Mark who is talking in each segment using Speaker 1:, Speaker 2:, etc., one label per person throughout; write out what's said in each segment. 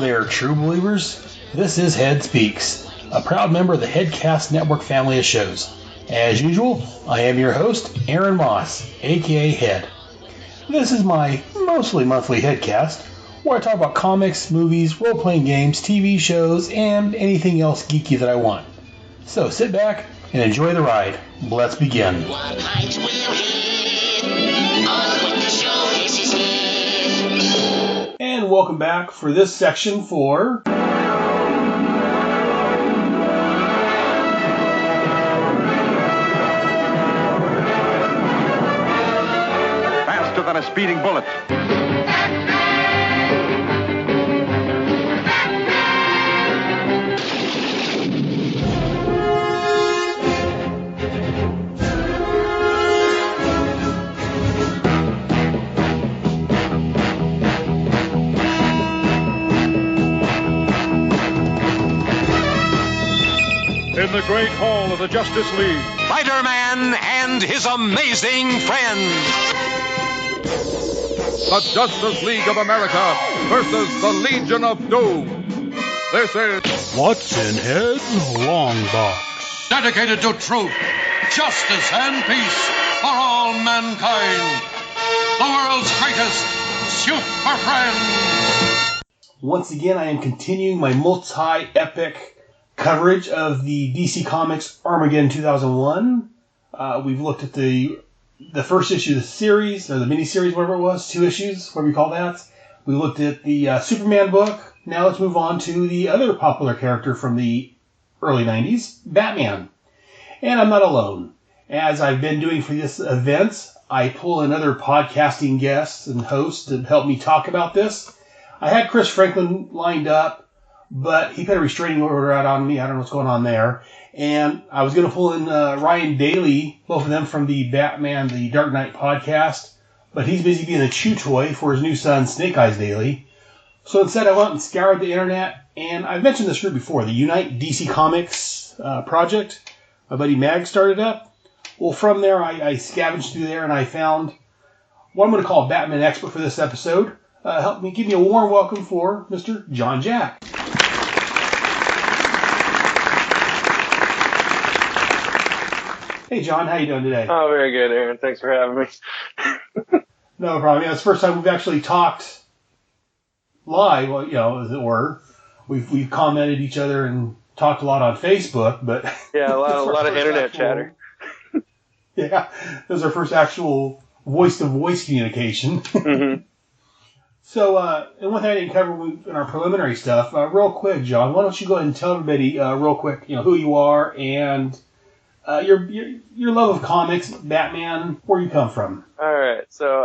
Speaker 1: there, true believers. This is Head Speaks, a proud member of the Headcast Network family of shows. As usual, I am your host, Aaron Moss, aka Head. This is my mostly monthly Headcast, where I talk about comics, movies, role-playing games, TV shows, and anything else geeky that I want. So sit back and enjoy the ride. Let's begin.
Speaker 2: What height will hit on when the show is his head?
Speaker 1: And welcome back for this section for...
Speaker 3: Faster than a speeding bullet.
Speaker 4: In the great hall of the Justice League,
Speaker 3: Spider-Man and his amazing friends.
Speaker 4: the Justice League of America versus the Legion of Doom. This is
Speaker 5: What's in Head's Long Box?
Speaker 6: Dedicated to truth, justice, and peace for all mankind. The world's greatest super friends.
Speaker 1: Once again, I am continuing my multi-epic coverage of the DC Comics Armageddon 2001. We've looked at the first issue of the series, or the miniseries, whatever it was, 2 issues, whatever you call that. We looked at the Superman book. Now let's move on to the other popular character from the early 90s, Batman. And I'm not alone. As I've been doing for this event, I pull in other podcasting guests and hosts to help me talk about this. I had Chris Franklin lined up, but he put a restraining order out on me. I don't know what's going on there. And I was going to pull in Ryan Daly, both of them from the Batman, the Dark Knight podcast, but he's busy being a chew toy for his new son, Snake Eyes Daly. So instead, I went and scoured the internet, and I've mentioned this group before, the Unite DC Comics project. My buddy Mag started up. Well, from there, I scavenged through there, and I found what I'm going to call a Batman expert for this episode. Help me give me a warm welcome for Mr. John Jack. Hey, John, how you doing today?
Speaker 7: Oh, very good, Aaron. Thanks for having me.
Speaker 1: No problem. Yeah, it's the first time we've actually talked live, well, as it were. We've commented each other and talked a lot on Facebook, but
Speaker 7: yeah, a lot of internet chatter.
Speaker 1: Yeah, this is our first actual voice-to-voice communication.
Speaker 7: Mm-hmm.
Speaker 1: So, and one thing I didn't cover in our preliminary stuff, real quick, John, why don't you go ahead and tell everybody real quick, who you are and your love of comics, Batman, where you come from.
Speaker 7: All right, so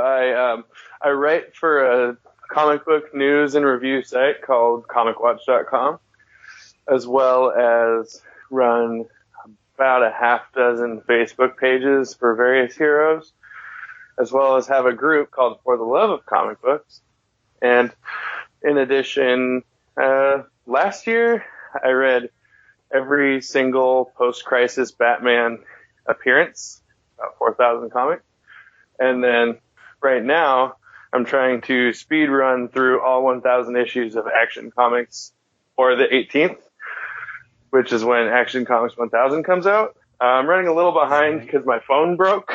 Speaker 7: I write for a comic book news and review site called comicwatch.com, as well as run about a half dozen Facebook pages for various heroes, as well as have a group called For the Love of Comic Books. And in addition, last year I read every single post-crisis Batman appearance, about 4,000 comics. And then right now I'm trying to speed run through all 1,000 issues of Action Comics for the 18th, which is when Action Comics 1000 comes out. I'm running a little behind because my phone broke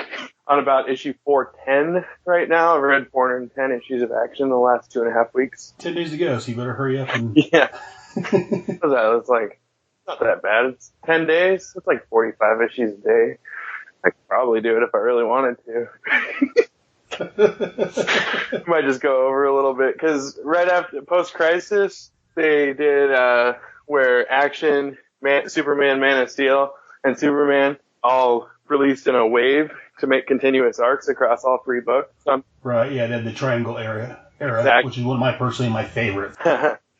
Speaker 7: on about issue 410 right now. I've read 410 issues of Action in the last 2.5 weeks.
Speaker 1: 10 days to go, so you better hurry up. And...
Speaker 7: Yeah. It's like, not that bad. It's 10 days. It's like 45 issues a day. I could probably do it if I really wanted to. Might just go over a little bit, because right after post-crisis, they did where Action, Superman, Man of Steel, and Superman all released in a wave to make continuous arcs across all 3 books.
Speaker 1: Right, yeah, they had the Triangle era,
Speaker 7: exactly.
Speaker 1: Which is one of my favorite.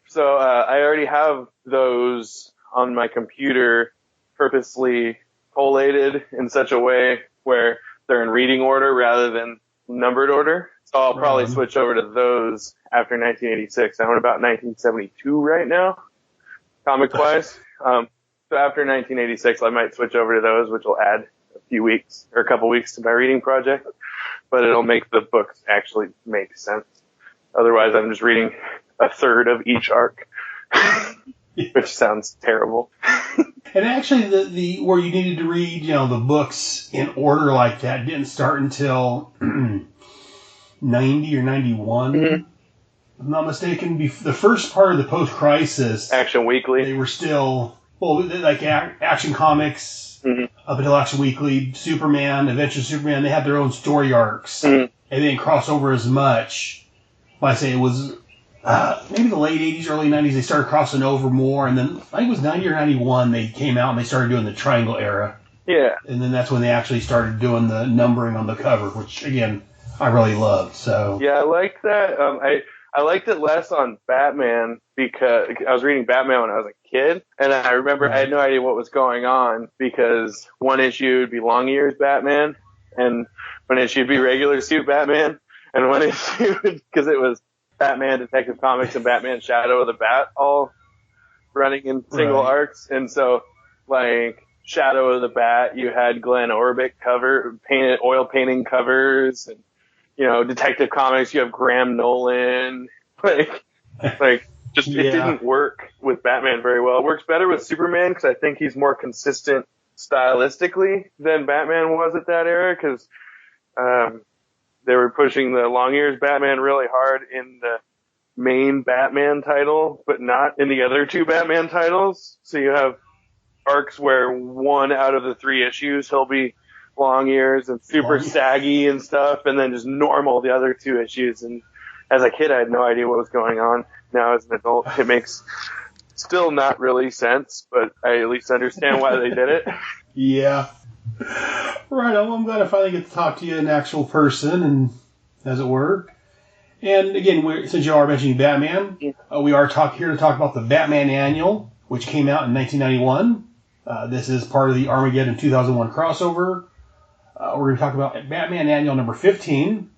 Speaker 7: So I already have those on my computer purposely collated in such a way where they're in reading order rather than numbered order. So I'll probably switch over to those after 1986. I'm at about 1972 right now, comic-wise. So after 1986, I might switch over to those, which will add a few weeks or a couple weeks to my reading project, but it'll make the books actually make sense. Otherwise, I'm just reading a third of each arc. which sounds terrible.
Speaker 1: And actually, the where you needed to read, the books in order like that didn't start until 90 or 91.
Speaker 7: Mm-hmm.
Speaker 1: If I'm not mistaken. The first part of the post-crisis,
Speaker 7: Action Weekly.
Speaker 1: they were still, like Action Comics, up until Action Weekly, Superman, Adventures of Superman, they had their own story arcs. And they didn't cross over as much. I say it was maybe the late 80s, early 90s, they started crossing over more. And then I think it was 90 or 91, they came out and they started doing the Triangle era.
Speaker 7: Yeah.
Speaker 1: And then that's when they actually started doing the numbering on the cover, which, again, I really loved. So
Speaker 7: yeah, I liked that. I liked it less on Batman because I was reading Batman when I was a kid, and I remember I had no idea what was going on because one issue would be Long Ears Batman, and one issue would be regular suit Batman, and one issue because it was Batman Detective Comics and Batman Shadow of the Bat all running in single arcs, and so like Shadow of the Bat, you had Glenn Orbick oil painting covers, and Detective Comics, you have Graham Nolan. It didn't work with Batman very well. It works better with Superman because I think he's more consistent stylistically than Batman was at that era because they were pushing the Long Ears Batman really hard in the main Batman title, but not in the other two Batman titles. So you have arcs where one out of the 3 issues he'll be Long Ears and super saggy and stuff, and then just normal the other 2 issues. And as a kid, I had no idea what was going on. Now as an adult, it makes still not really sense, but I at least understand why they did it.
Speaker 1: Yeah. Right. Well, I'm glad I finally get to talk to you in actual person, and as it were. And again, since you are mentioning Batman, we are here to talk about the Batman Annual, which came out in 1991. This is part of the Armageddon 2001 crossover. We're going to talk about Batman Annual number 15,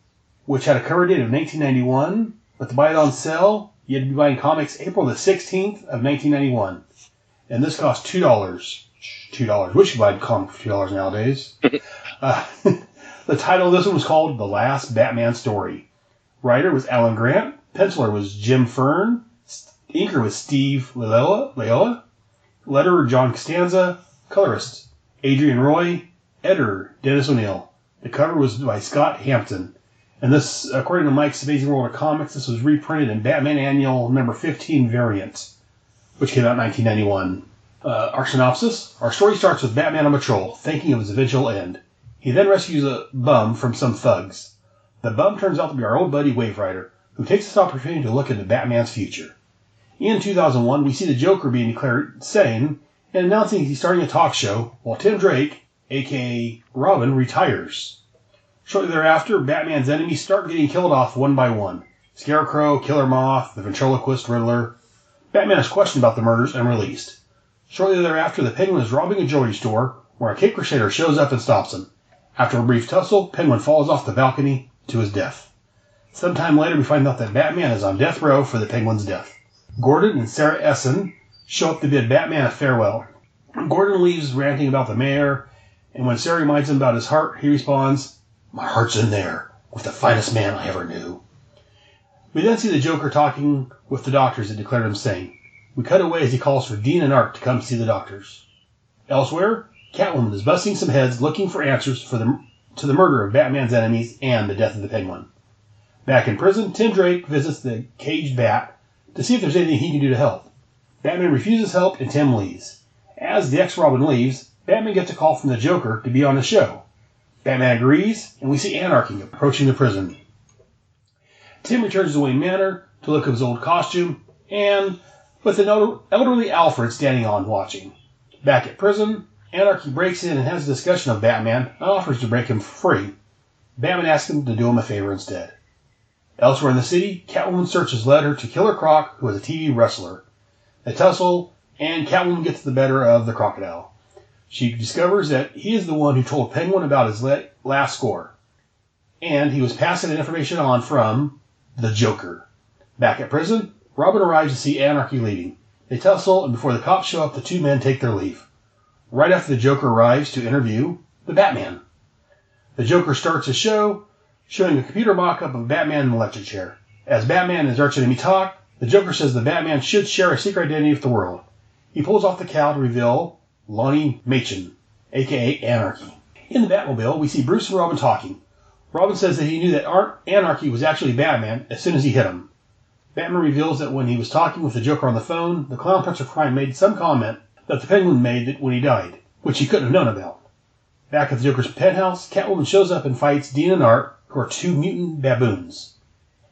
Speaker 1: which had a cover date of 1991, but to buy it on sale, you had to be buying comics April the 16th of 1991. And this cost $2. $2. Wish you buy a comic for $2 nowadays. The title of this one was called The Last Batman Story. Writer was Alan Grant. Penciler was Jim Fern. Inker was Steve Leola. Letterer John Costanza. Colorist Adrian Roy. Editor, Dennis O'Neil. The cover was by Scott Hampton. And this, according to Mike's Amazing World of Comics, this was reprinted in Batman Annual number 15 variant, which came out in 1991. Our synopsis. Our story starts with Batman on patrol, thinking of his eventual end. He then rescues a bum from some thugs. The bum turns out to be our old buddy Wave Rider, who takes this opportunity to look into Batman's future. In 2001, we see the Joker being declared sane and announcing he's starting a talk show, while Tim Drake, a.k.a. Robin, retires. Shortly thereafter, Batman's enemies start getting killed off one by one. Scarecrow, Killer Moth, the ventriloquist Riddler. Batman is questioned about the murders and released. Shortly thereafter, the Penguin is robbing a jewelry store, where a Cape Crusader shows up and stops him. After a brief tussle, Penguin falls off the balcony to his death. Sometime later, we find out that Batman is on death row for the Penguin's death. Gordon and Sarah Essen show up to bid Batman a farewell. Gordon leaves ranting about the mayor, and when Sarah reminds him about his heart, he responds, "My heart's in there, with the finest man I ever knew." We then see the Joker talking with the doctors that declared him sane. We cut away as he calls for Dean and Art to come see the doctors. Elsewhere, Catwoman is busting some heads looking for answers to the murder of Batman's enemies and the death of the Penguin. Back in prison, Tim Drake visits the caged Bat to see if there's anything he can do to help. Batman refuses help and Tim leaves. As the ex-Robin leaves, Batman gets a call from the Joker to be on the show. Batman agrees, and we see anarchy approaching the prison. Tim returns to Wayne Manor to look at his old costume, and with an elderly Alfred standing on watching. Back at prison, Anarchy breaks in and has a discussion of Batman and offers to break him free. Batman asks him to do him a favor instead. Elsewhere in the city, Catwoman searches letter to Killer Croc, who is a TV wrestler. They tussle, and Catwoman gets the better of the crocodile. She discovers that he is the one who told Penguin about his last score, and he was passing that information on from the Joker. Back at prison, Robin arrives to see Anarchy leaving. They tussle, and before the cops show up, the two men take their leave. Right after the Joker arrives to interview the Batman. The Joker starts a show, showing a computer mock-up of Batman in an electric chair. As Batman and his archenemy talk, The Joker says the Batman should share a secret identity with the world. He pulls off the cowl to reveal Lonnie Machen, a.k.a. Anarchy. In the Batmobile, we see Bruce and Robin talking. Robin says that he knew that Anarchy was actually Batman as soon as he hit him. Batman reveals that when he was talking with the Joker on the phone, the Clown Prince of Crime made some comment that the Penguin made when he died, which he couldn't have known about. Back at the Joker's penthouse, Catwoman shows up and fights Dean and Art, who are two mutant baboons.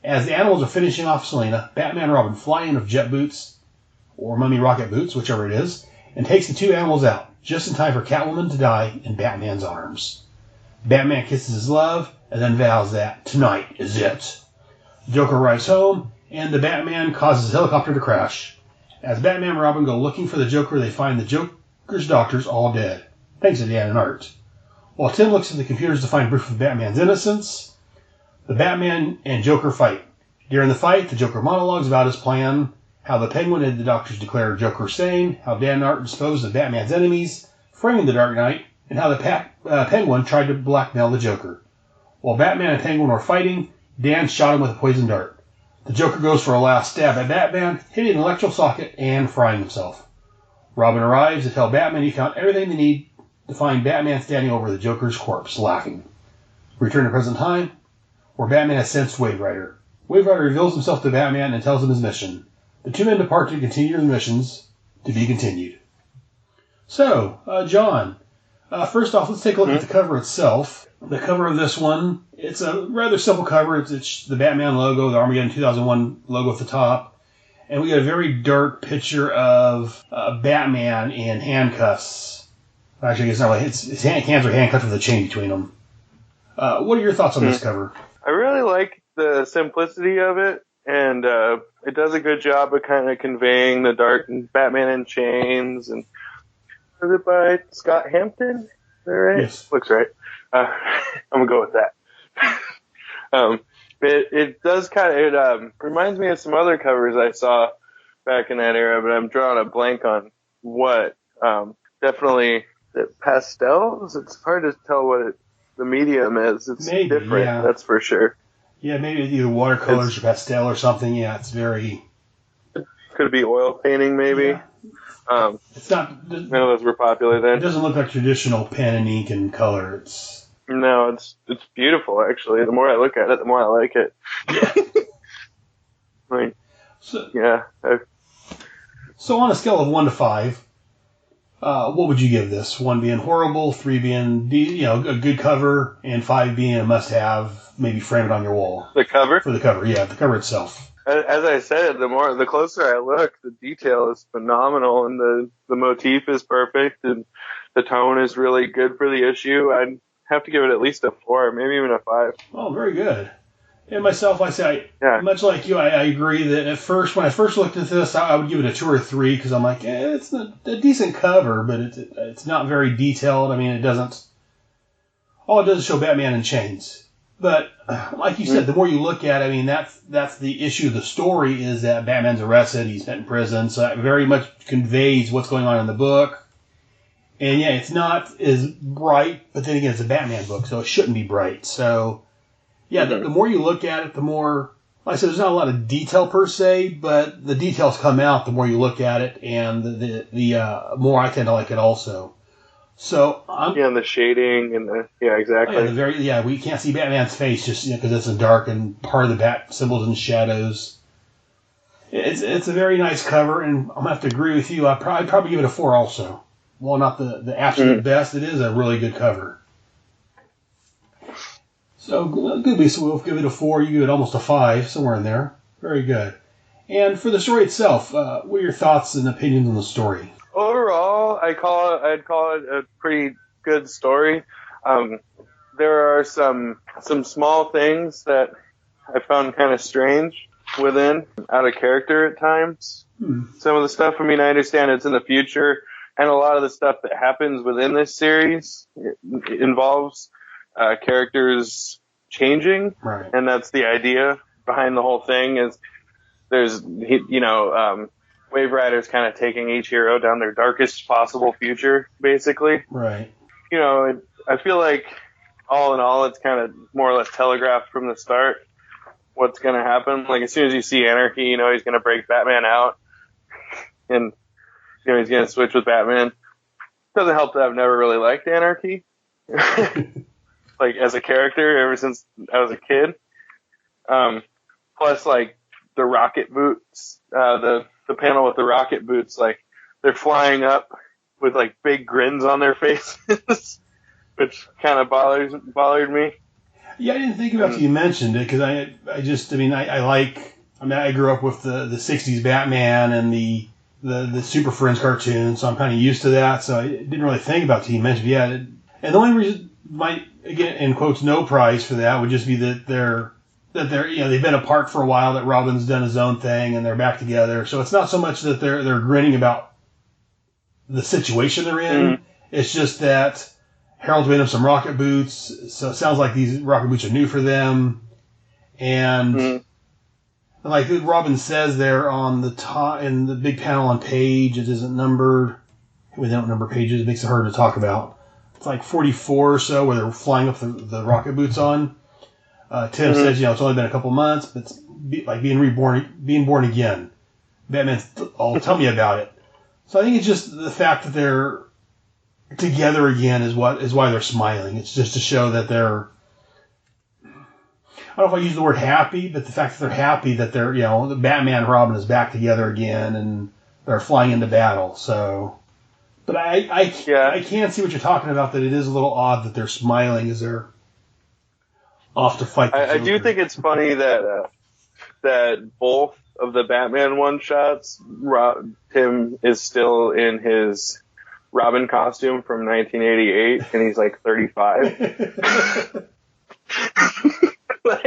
Speaker 1: As the animals are finishing off Selena, Batman and Robin fly in with jet boots, or mummy rocket boots, whichever it is, and takes the two animals out, just in time for Catwoman to die in Batman's arms. Batman kisses his love, and then vows that tonight is it. The Joker arrives home, and the Batman causes his helicopter to crash. As Batman and Robin go looking for the Joker, they find the Joker's doctors all dead, thanks to Dan and Art. While Tim looks at the computers to find proof of Batman's innocence, the Batman and Joker fight. During the fight, the Joker monologues about his plan, how the Penguin and the doctors declare Joker sane, how Dan and Art disposed of Batman's enemies, framing the Dark Knight, and how the Penguin tried to blackmail the Joker. While Batman and Penguin were fighting, Dan shot him with a poison dart. The Joker goes for a last stab at Batman, hitting an electrical socket and frying himself. Robin arrives to tell Batman he found everything they need to find Batman standing over the Joker's corpse, laughing. We return to present time, where Batman has sensed Wave Rider. Wave Rider reveals himself to Batman and tells him his mission. The two men depart to continue their missions, to be continued. So, John, first off, let's take a look at the cover itself. The cover of this one, it's a rather simple cover. It's the Batman logo, the Armageddon 2001 logo at the top. And we get a very dark picture of Batman in handcuffs. Actually, it's not like his hands are handcuffed with a chain between them. What are your thoughts on this cover?
Speaker 7: I really like the simplicity of it, and it does a good job of kind of conveying the dark Batman in chains. And is it by Scott Hampton? Is that right?
Speaker 1: Yes.
Speaker 7: Looks right. I'm gonna go with that. It does kind of, it reminds me of some other covers I saw back in that era, but I'm drawing a blank on what. Definitely pastels. It's hard to tell what the medium is. It's
Speaker 1: Maybe,
Speaker 7: different,
Speaker 1: yeah.
Speaker 7: that's for sure.
Speaker 1: Yeah, maybe either watercolors or pastel or something. Yeah, it's very...
Speaker 7: Could be oil painting, maybe.
Speaker 1: Yeah. It's not...
Speaker 7: None of those were popular
Speaker 1: It
Speaker 7: then.
Speaker 1: doesn't look like traditional pen and ink and color. It's...
Speaker 7: No, it's beautiful, actually. The more I look at it, the more I like it. Like,
Speaker 1: So,
Speaker 7: yeah.
Speaker 1: so on a scale of 1 to 5, what would you give this? 1 being horrible, 3 being a good cover, and 5 being a must-have, maybe frame it on your wall.
Speaker 7: The cover?
Speaker 1: For the cover, yeah, the cover itself.
Speaker 7: As I said, the closer I look, the detail is phenomenal, and the motif is perfect, and the tone is really good for the issue. I'd have to give it at least a 4, maybe even a 5.
Speaker 1: Oh, very good. And myself, I say,
Speaker 7: Yeah.
Speaker 1: much like you, I agree that at first, when I first looked at this, I would give it a 2 or 3 because I'm like, it's a decent cover, but it's not very detailed. I mean, it doesn't. All it does is show Batman in chains. But like you said, the more you look at it, I mean, that's the issue of the story is that Batman's arrested, he's put in prison, so that very much conveys what's going on in the book. And yeah, it's not as bright, but then again, it's a Batman book, so it shouldn't be bright. So yeah, the more you look at it, the more, like I said, there's not a lot of detail per se, but the details come out the more you look at it, and the more I tend to like it also. So
Speaker 7: and the shading and exactly.
Speaker 1: We can't see Batman's face just because it's in dark and part of the bat symbols in shadows. It's a very nice cover, and I'm gonna have to agree with you. I'd probably give it a 4 also. Well, not the absolute best. It is a really good cover. So good, Lisa. We'll give it a 4. You give it almost a 5, somewhere in there. Very good. And for the story itself, what are your thoughts and opinions on the story?
Speaker 7: Overall, I'd call it a pretty good story. There are some small things that I found kind of strange within, out of character at times. Some of the stuff, I mean, I understand it's in the future, and a lot of the stuff that happens within this series involves characters changing,
Speaker 1: Right.
Speaker 7: and that's the idea behind the whole thing. Is there's Wave Rider's kind of taking each hero down their darkest possible future, basically.
Speaker 1: Right.
Speaker 7: I feel like all in all, it's kind of more or less telegraphed from the start what's going to happen. Like, as soon as you see Anarchy, you know he's going to break Batman out. And, you know, he's going to switch with Batman. Doesn't help that I've never really liked Anarchy. Like, as a character, ever since I was a kid. Plus, like, the rocket boots, the panel with the rocket boots, like, they're flying up with, like, big grins on their faces, which kind of bothered me.
Speaker 1: Yeah, I didn't think about it. You mentioned it because I grew up with the 60s Batman and the Super Friends cartoon, so I'm kind of used to that. So I didn't really think about it till you mentioned it. Yeah, and the only reason again, in quotes, no prize for that would just be that they're they've been apart for a while, that Robin's done his own thing and they're back together. So it's not so much that they're grinning about the situation they're in. Mm-hmm. It's just that Harold's made them some rocket boots, so it sounds like these rocket boots are new for them. And like Robin says there on the top, in the big panel on page, it isn't numbered. We don't number pages, it makes it hard to talk about. It's like 44 or so where they're flying up the rocket boots on. Tim says, it's only been a couple months, but it's like being born again. Batman's, tell me about it. So I think it's just the fact that they're together again is why they're smiling. It's just to show that they're, I don't know if I use the word happy, but the fact that they're happy that they're, the Batman and Robin is back together again and they're flying into battle. So, but I can see what you're talking about, that it is a little odd that they're smiling as they're off to fight.
Speaker 7: I do think it's funny that both of the Batman one-shots, Tim is still in his Robin costume from 1988, and he's like 35.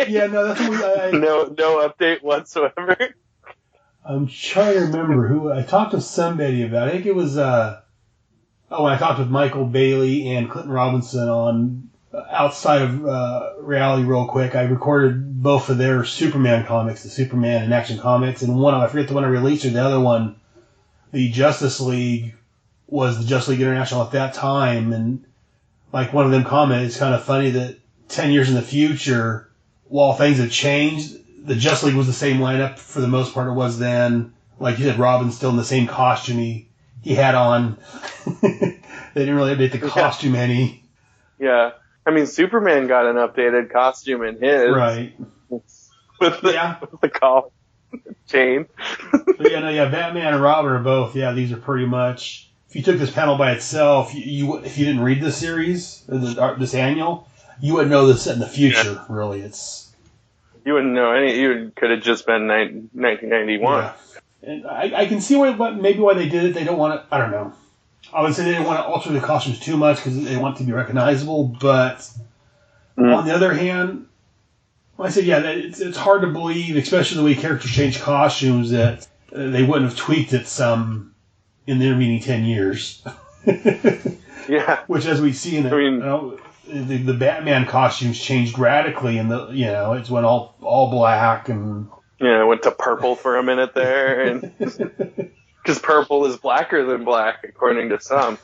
Speaker 1: Yeah, no, that's what
Speaker 7: no update whatsoever.
Speaker 1: I'm trying to remember who I talked to somebody about. I think it was when I talked with Michael Bailey and Clinton Robinson on Outside of Reality real quick. I recorded both of their Superman comics, the Superman and Action Comics, and one, I forget the one I released, or the other one, the Justice League, was the Justice League International at that time. And like one of them commented, it's kind of funny that 10 years in the future, while things have changed, the Justice League was the same lineup for the most part it was then. Like you said, Robin's still in the same costume he had on. They didn't really update the costume any.
Speaker 7: Yeah. I mean, Superman got an updated costume in his.
Speaker 1: Right.
Speaker 7: With the collar chain.
Speaker 1: Batman and Robin are both, these are pretty much, if you took this panel by itself, if you didn't read this series, this annual, you wouldn't know this in the future, really.
Speaker 7: You wouldn't know you could have just been 1991.
Speaker 1: Yeah. And I can see maybe why they did it. They don't want to, I don't know. I would say they didn't want to alter the costumes too much because they want it to be recognizable, but on the other hand, I said, it's hard to believe, especially the way characters change costumes, that they wouldn't have tweaked it some in the intervening 10 years.
Speaker 7: Yeah.
Speaker 1: Which, as we see in the Batman costumes changed radically, and it's went all black and
Speaker 7: it went to purple for a minute there, and because purple is blacker than black, according to some.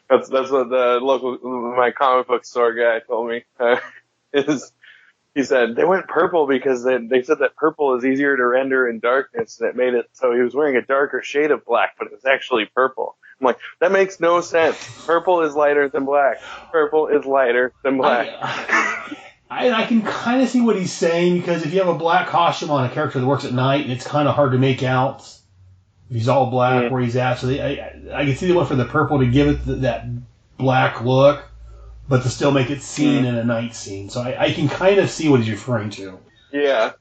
Speaker 7: That's what my comic book store guy told me. He said they went purple because they said that purple is easier to render in darkness, and it made it so he was wearing a darker shade of black, but it was actually purple. I'm like, that makes no sense. Purple is lighter than black. Purple is lighter than black.
Speaker 1: I can kind of see what he's saying, because if you have a black costume on a character that works at night, it's kind of hard to make out if he's all black where he's at. So I can see they went for the purple to give it that black look, but to still make it seen in a night scene. So I can kind of see what he's referring to.
Speaker 7: Yeah.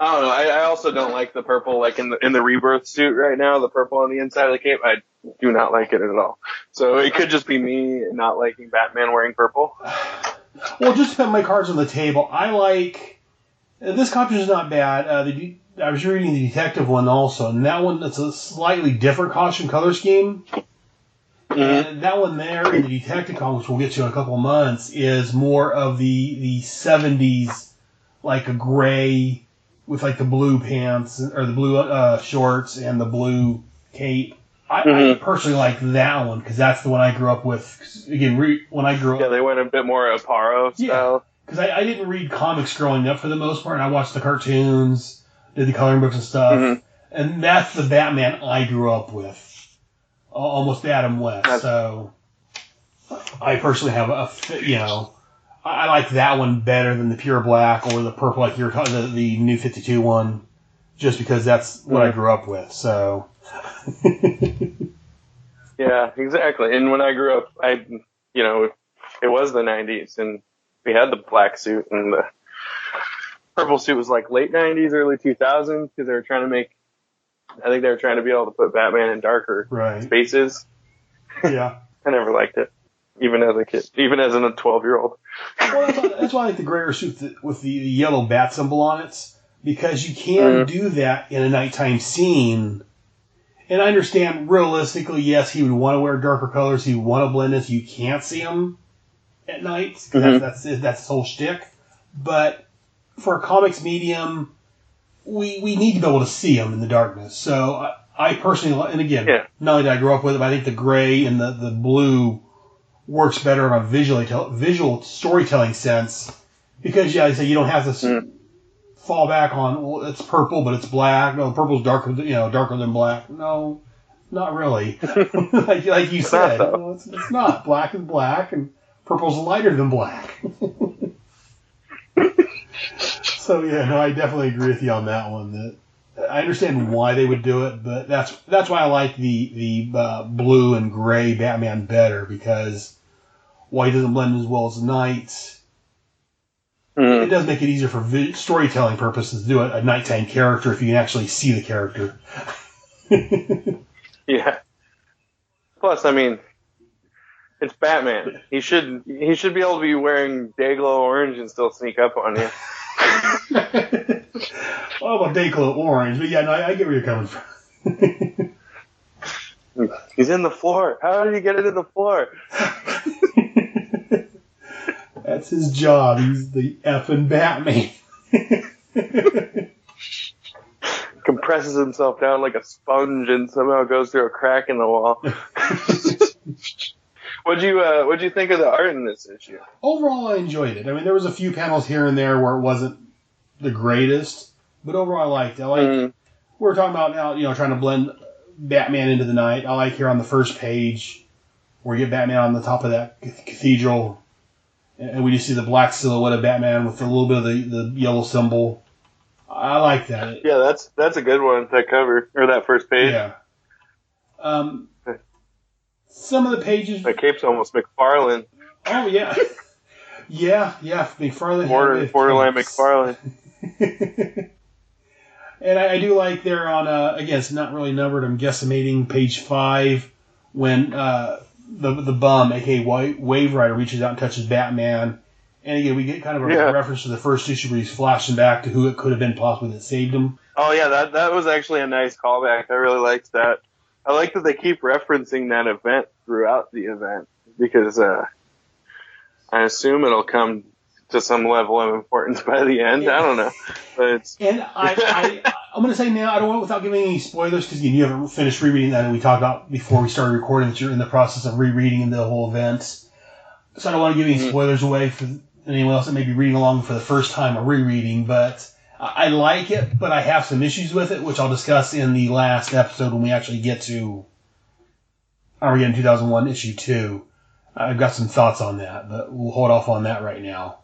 Speaker 7: I don't know. I also don't like the purple, like in the Rebirth suit right now, the purple on the inside of the cape. I do not like it at all. So it could just be me not liking Batman wearing purple.
Speaker 1: Well, just to put my cards on the table, I like... This costume is not bad. I was reading the detective one also, and that one, it's a slightly different costume color scheme. And that one there in the detective comic, which we'll get to in a couple of months, is more of the 70s, like a gray with like the blue pants, or the blue shorts and the blue cape. I personally like that one because that's the one I grew up with. Again, when I grew up,
Speaker 7: they went a bit more Aparo style.
Speaker 1: because I didn't read comics growing up for the most part. I watched the cartoons, did the coloring books and stuff, and that's the Batman I grew up with, almost Adam West. So I personally have I like that one better than the pure black or the purple, like you're talking, the New 52 one, just because that's what I grew up with. So.
Speaker 7: Yeah, exactly. And when I grew up, it was the 90s, and we had the black suit, and the purple suit was like late 90s, early 2000s, because they were trying to be able to put Batman in darker spaces.
Speaker 1: Yeah.
Speaker 7: I never liked it, even as a kid, even as a 12-year-old.
Speaker 1: Well, that's why I like the grayer suit with the yellow bat symbol on it, because you can do that in a nighttime scene. And I understand, realistically, yes, he would want to wear darker colors. He would want to blend in so you can't see him at night. That's his whole shtick. But for a comics medium, we need to be able to see him in the darkness. So I personally, and again, not only did I grow up with it, but I think the gray and the blue works better on a visual storytelling sense. Because, I say you don't have to fall back on, well, it's purple, but it's black. No, purple's darker than black. No, not really. like you said, it's not. Black is black, and purple's lighter than black. So I definitely agree with you on that one. That I understand why they would do it, but that's why I like the blue and gray Batman better, because white doesn't blend as well as night. It does make it easier for storytelling purposes to do a nighttime character if you can actually see the character.
Speaker 7: Yeah. Plus, I mean, it's Batman. He should be able to be wearing Dayglow orange and still sneak up on you.
Speaker 1: Well, about Dayglow orange, but I get where you're coming from.
Speaker 7: He's in the floor. How did he get into the floor?
Speaker 1: That's his job. He's the effing Batman.
Speaker 7: Compresses himself down like a sponge and somehow goes through a crack in the wall. What'd you think of the art in this issue?
Speaker 1: Overall, I enjoyed it. I mean, there was a few panels here and there where it wasn't the greatest, but overall, I liked it. We're talking about now, trying to blend Batman into the night. I like here on the first page where you get Batman on the top of that cathedral. And we just see the black silhouette of Batman with a little bit of the yellow symbol. I like that.
Speaker 7: Yeah, that's a good one, that cover, or that first page.
Speaker 1: Yeah. Some of the pages...
Speaker 7: The cape's almost McFarlane.
Speaker 1: Oh, yeah. Yeah, McFarlane.
Speaker 7: Borderline McFarlane.
Speaker 1: And I do like there on, again, it's not really numbered, I'm guesstimating page 5, when... The bum, aka Wave Rider, reaches out and touches Batman, and again we get kind of a reference to the first issue where he's flashing back to who it could have been possibly that saved him. Oh yeah,
Speaker 7: that was actually a nice callback. I really liked that. I like that they keep referencing that event throughout the event, because I assume it'll come to some level of importance by the end. I don't know, but it's...
Speaker 1: And I'm going to say now, I don't want, without giving any spoilers, because you haven't finished rereading that, and we talked about before we started recording that you're in the process of rereading the whole event. So I don't want to give any spoilers away for anyone else that may be reading along for the first time or rereading, but I like it, but I have some issues with it, which I'll discuss in the last episode when we actually get to Armageddon 2001 issue 2. I've got some thoughts on that, but we'll hold off on that right now.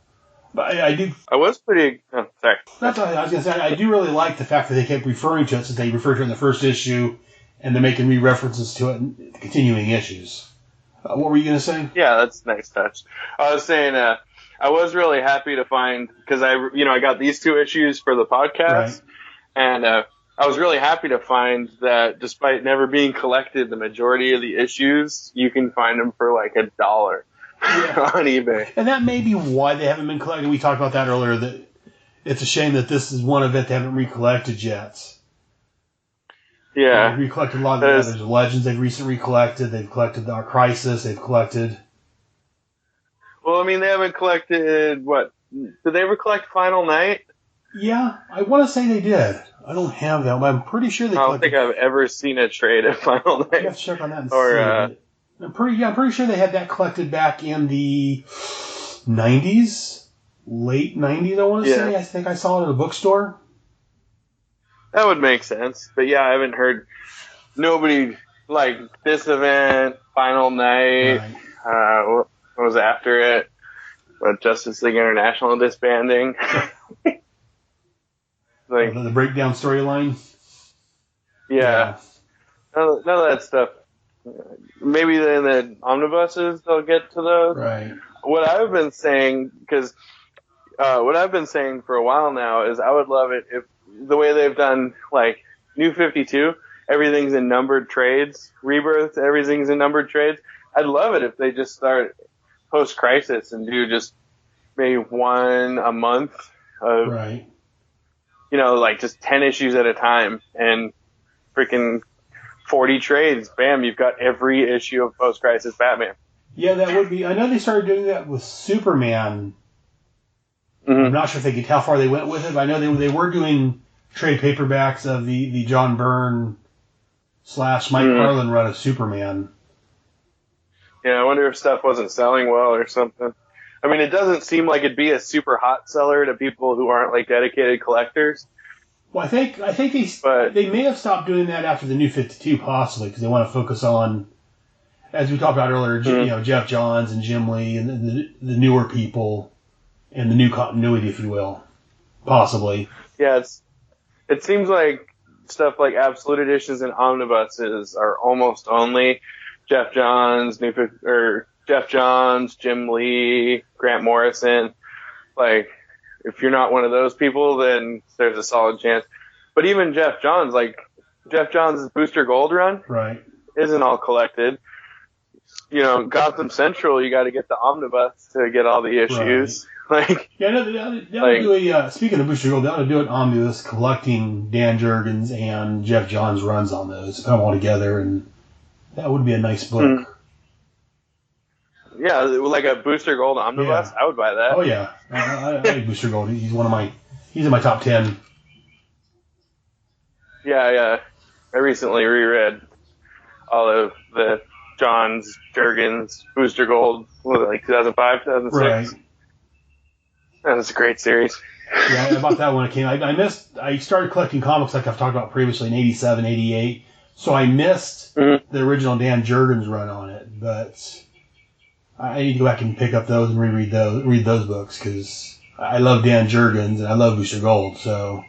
Speaker 1: But I do.
Speaker 7: I was pretty. Oh, sorry.
Speaker 1: That's what I was going to say. I do really like the fact that they kept referring to it, since they referred to it in the first issue, and they're making re-references to it in continuing issues. What were you going to say?
Speaker 7: Yeah, that's a nice touch. I was saying I was really happy to find, because I got these 2 issues for the podcast, and I was really happy to find that despite never being collected, the majority of the issues you can find them for like $1. On eBay.
Speaker 1: And that may be why they haven't been collected. We talked about that earlier, that it's a shame that this is one event they haven't recollected yet.
Speaker 7: Yeah.
Speaker 1: They've recollected a lot of the others. Legends they've recently recollected. They've collected Dark Crisis. They've collected...
Speaker 7: Well, I mean, they haven't collected... What? Did they ever collect Final Night?
Speaker 1: Yeah, I want to say they did. I don't have that, but I'm pretty sure they collected...
Speaker 7: I don't think I've ever seen a trade of Final Night.
Speaker 1: I have to check on that and see. I'm pretty sure they had that collected back in the 90s late 90s, I want to say. I think I saw it at a bookstore.
Speaker 7: That would make sense. But yeah, I haven't heard nobody like this event, Final Night, what was after it? Justice League International disbanding. Like
Speaker 1: the breakdown storyline.
Speaker 7: Yeah. None of that stuff. Maybe in the omnibuses they'll get to those.
Speaker 1: Right.
Speaker 7: What I've been saying, because what I've been saying for a while now is I would love it if the way they've done like New 52, everything's in numbered trades. Rebirth, everything's in numbered trades. I'd love it if they just start post-crisis and do just maybe one a month of,
Speaker 1: right.
Speaker 7: You know, like just 10 issues at a time and freaking 40 trades. Bam, you've got every issue of post-crisis Batman.
Speaker 1: Yeah, that would be. I know they started doing that with Superman. Mm-hmm. I'm not sure if they how far they went with it, but I know they were doing trade paperbacks of the John Byrne / Mike Carlin run of Superman.
Speaker 7: Yeah, I wonder if stuff wasn't selling well or something. I mean, it doesn't seem like it'd be a super hot seller to people who aren't like dedicated collectors.
Speaker 1: Well, I think they may have stopped doing that after the New 52, possibly, because they want to focus on, as we talked about earlier, you know, Jeff Johns and Jim Lee and the newer people and the new continuity, if you will, possibly. Yeah,
Speaker 7: it seems like stuff like Absolute Editions and Omnibuses are almost only Jeff Johns, Jim Lee, Grant Morrison. Like, if you're not one of those people, then there's a solid chance. But even Jeff Johns' Booster Gold run,
Speaker 1: right, isn't
Speaker 7: all collected. You know, Gotham Central, you got to get the omnibus to get all the issues.
Speaker 1: Right.
Speaker 7: Like,
Speaker 1: yeah, no, they do a. Speaking of Booster Gold, they ought to do an omnibus collecting Dan Jurgens and Jeff Johns runs on those, put them all together, and that would be a nice book.
Speaker 7: Yeah, like a Booster Gold omnibus, I would buy that.
Speaker 1: Oh yeah, I like Booster Gold. He's in my top 10.
Speaker 7: Yeah. I recently reread all of the Johns, Jurgens, Booster Gold, what was it, like 2005, 2006? Right. That was a great series.
Speaker 1: Yeah, I bought that when it came. I started collecting comics like I've talked about previously in 87, 88, so I missed the original Dan Jurgens run on it, but I need to go back and pick up those and read those books, because I love Dan Jurgens and I love Booster Gold, so...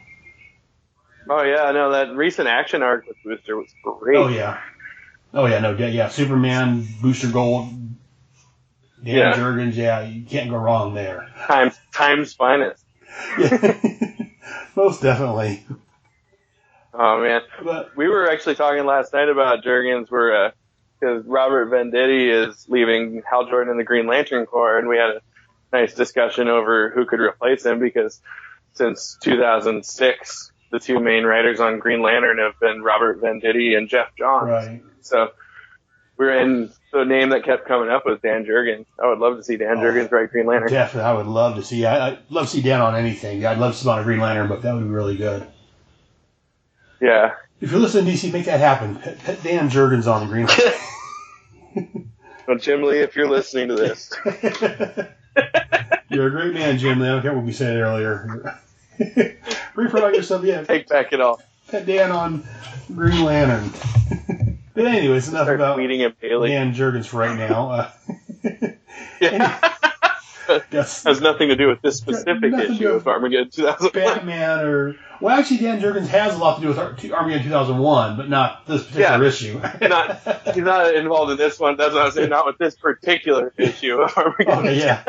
Speaker 7: Oh, yeah, no, that recent action arc with Booster was great.
Speaker 1: Oh, yeah. Superman, Booster Gold, Dan Jurgens, you can't go wrong there.
Speaker 7: Time's finest.
Speaker 1: Yeah, most definitely.
Speaker 7: Oh, man. But we were actually talking last night about Jurgens, because Robert Venditti is leaving Hal Jordan and the Green Lantern Corps, and we had a nice discussion over who could replace him, because since 2006... the two main writers on Green Lantern have been Robert Venditti and Jeff Johns.
Speaker 1: Right.
Speaker 7: So the name that kept coming up was Dan Jurgens. I would love to see Dan Jurgens write Green Lantern.
Speaker 1: Definitely, I would love to see. I'd love to see Dan on anything. I'd love to see him on a Green Lantern book. That would be really good.
Speaker 7: Yeah.
Speaker 1: If you're listening, DC, make that happen. Put Dan Jurgens on the Green Lantern.
Speaker 7: Well, Jim Lee, if you're listening to this.
Speaker 1: You're a great man, Jim Lee. I don't care what we said earlier. Repromote yourself, yeah.
Speaker 7: Take back it all.
Speaker 1: Put Dan on Green Lantern. But anyways, enough about Dan Jurgens for right now.
Speaker 7: Has nothing to do with this specific issue of Armageddon 2001.
Speaker 1: Batman actually, Dan Jurgens has a lot to do with Armageddon 2001, but not this particular issue.
Speaker 7: He's not involved in this one. That's what I was saying. Not with this particular issue of Armageddon.
Speaker 1: Okay, yeah.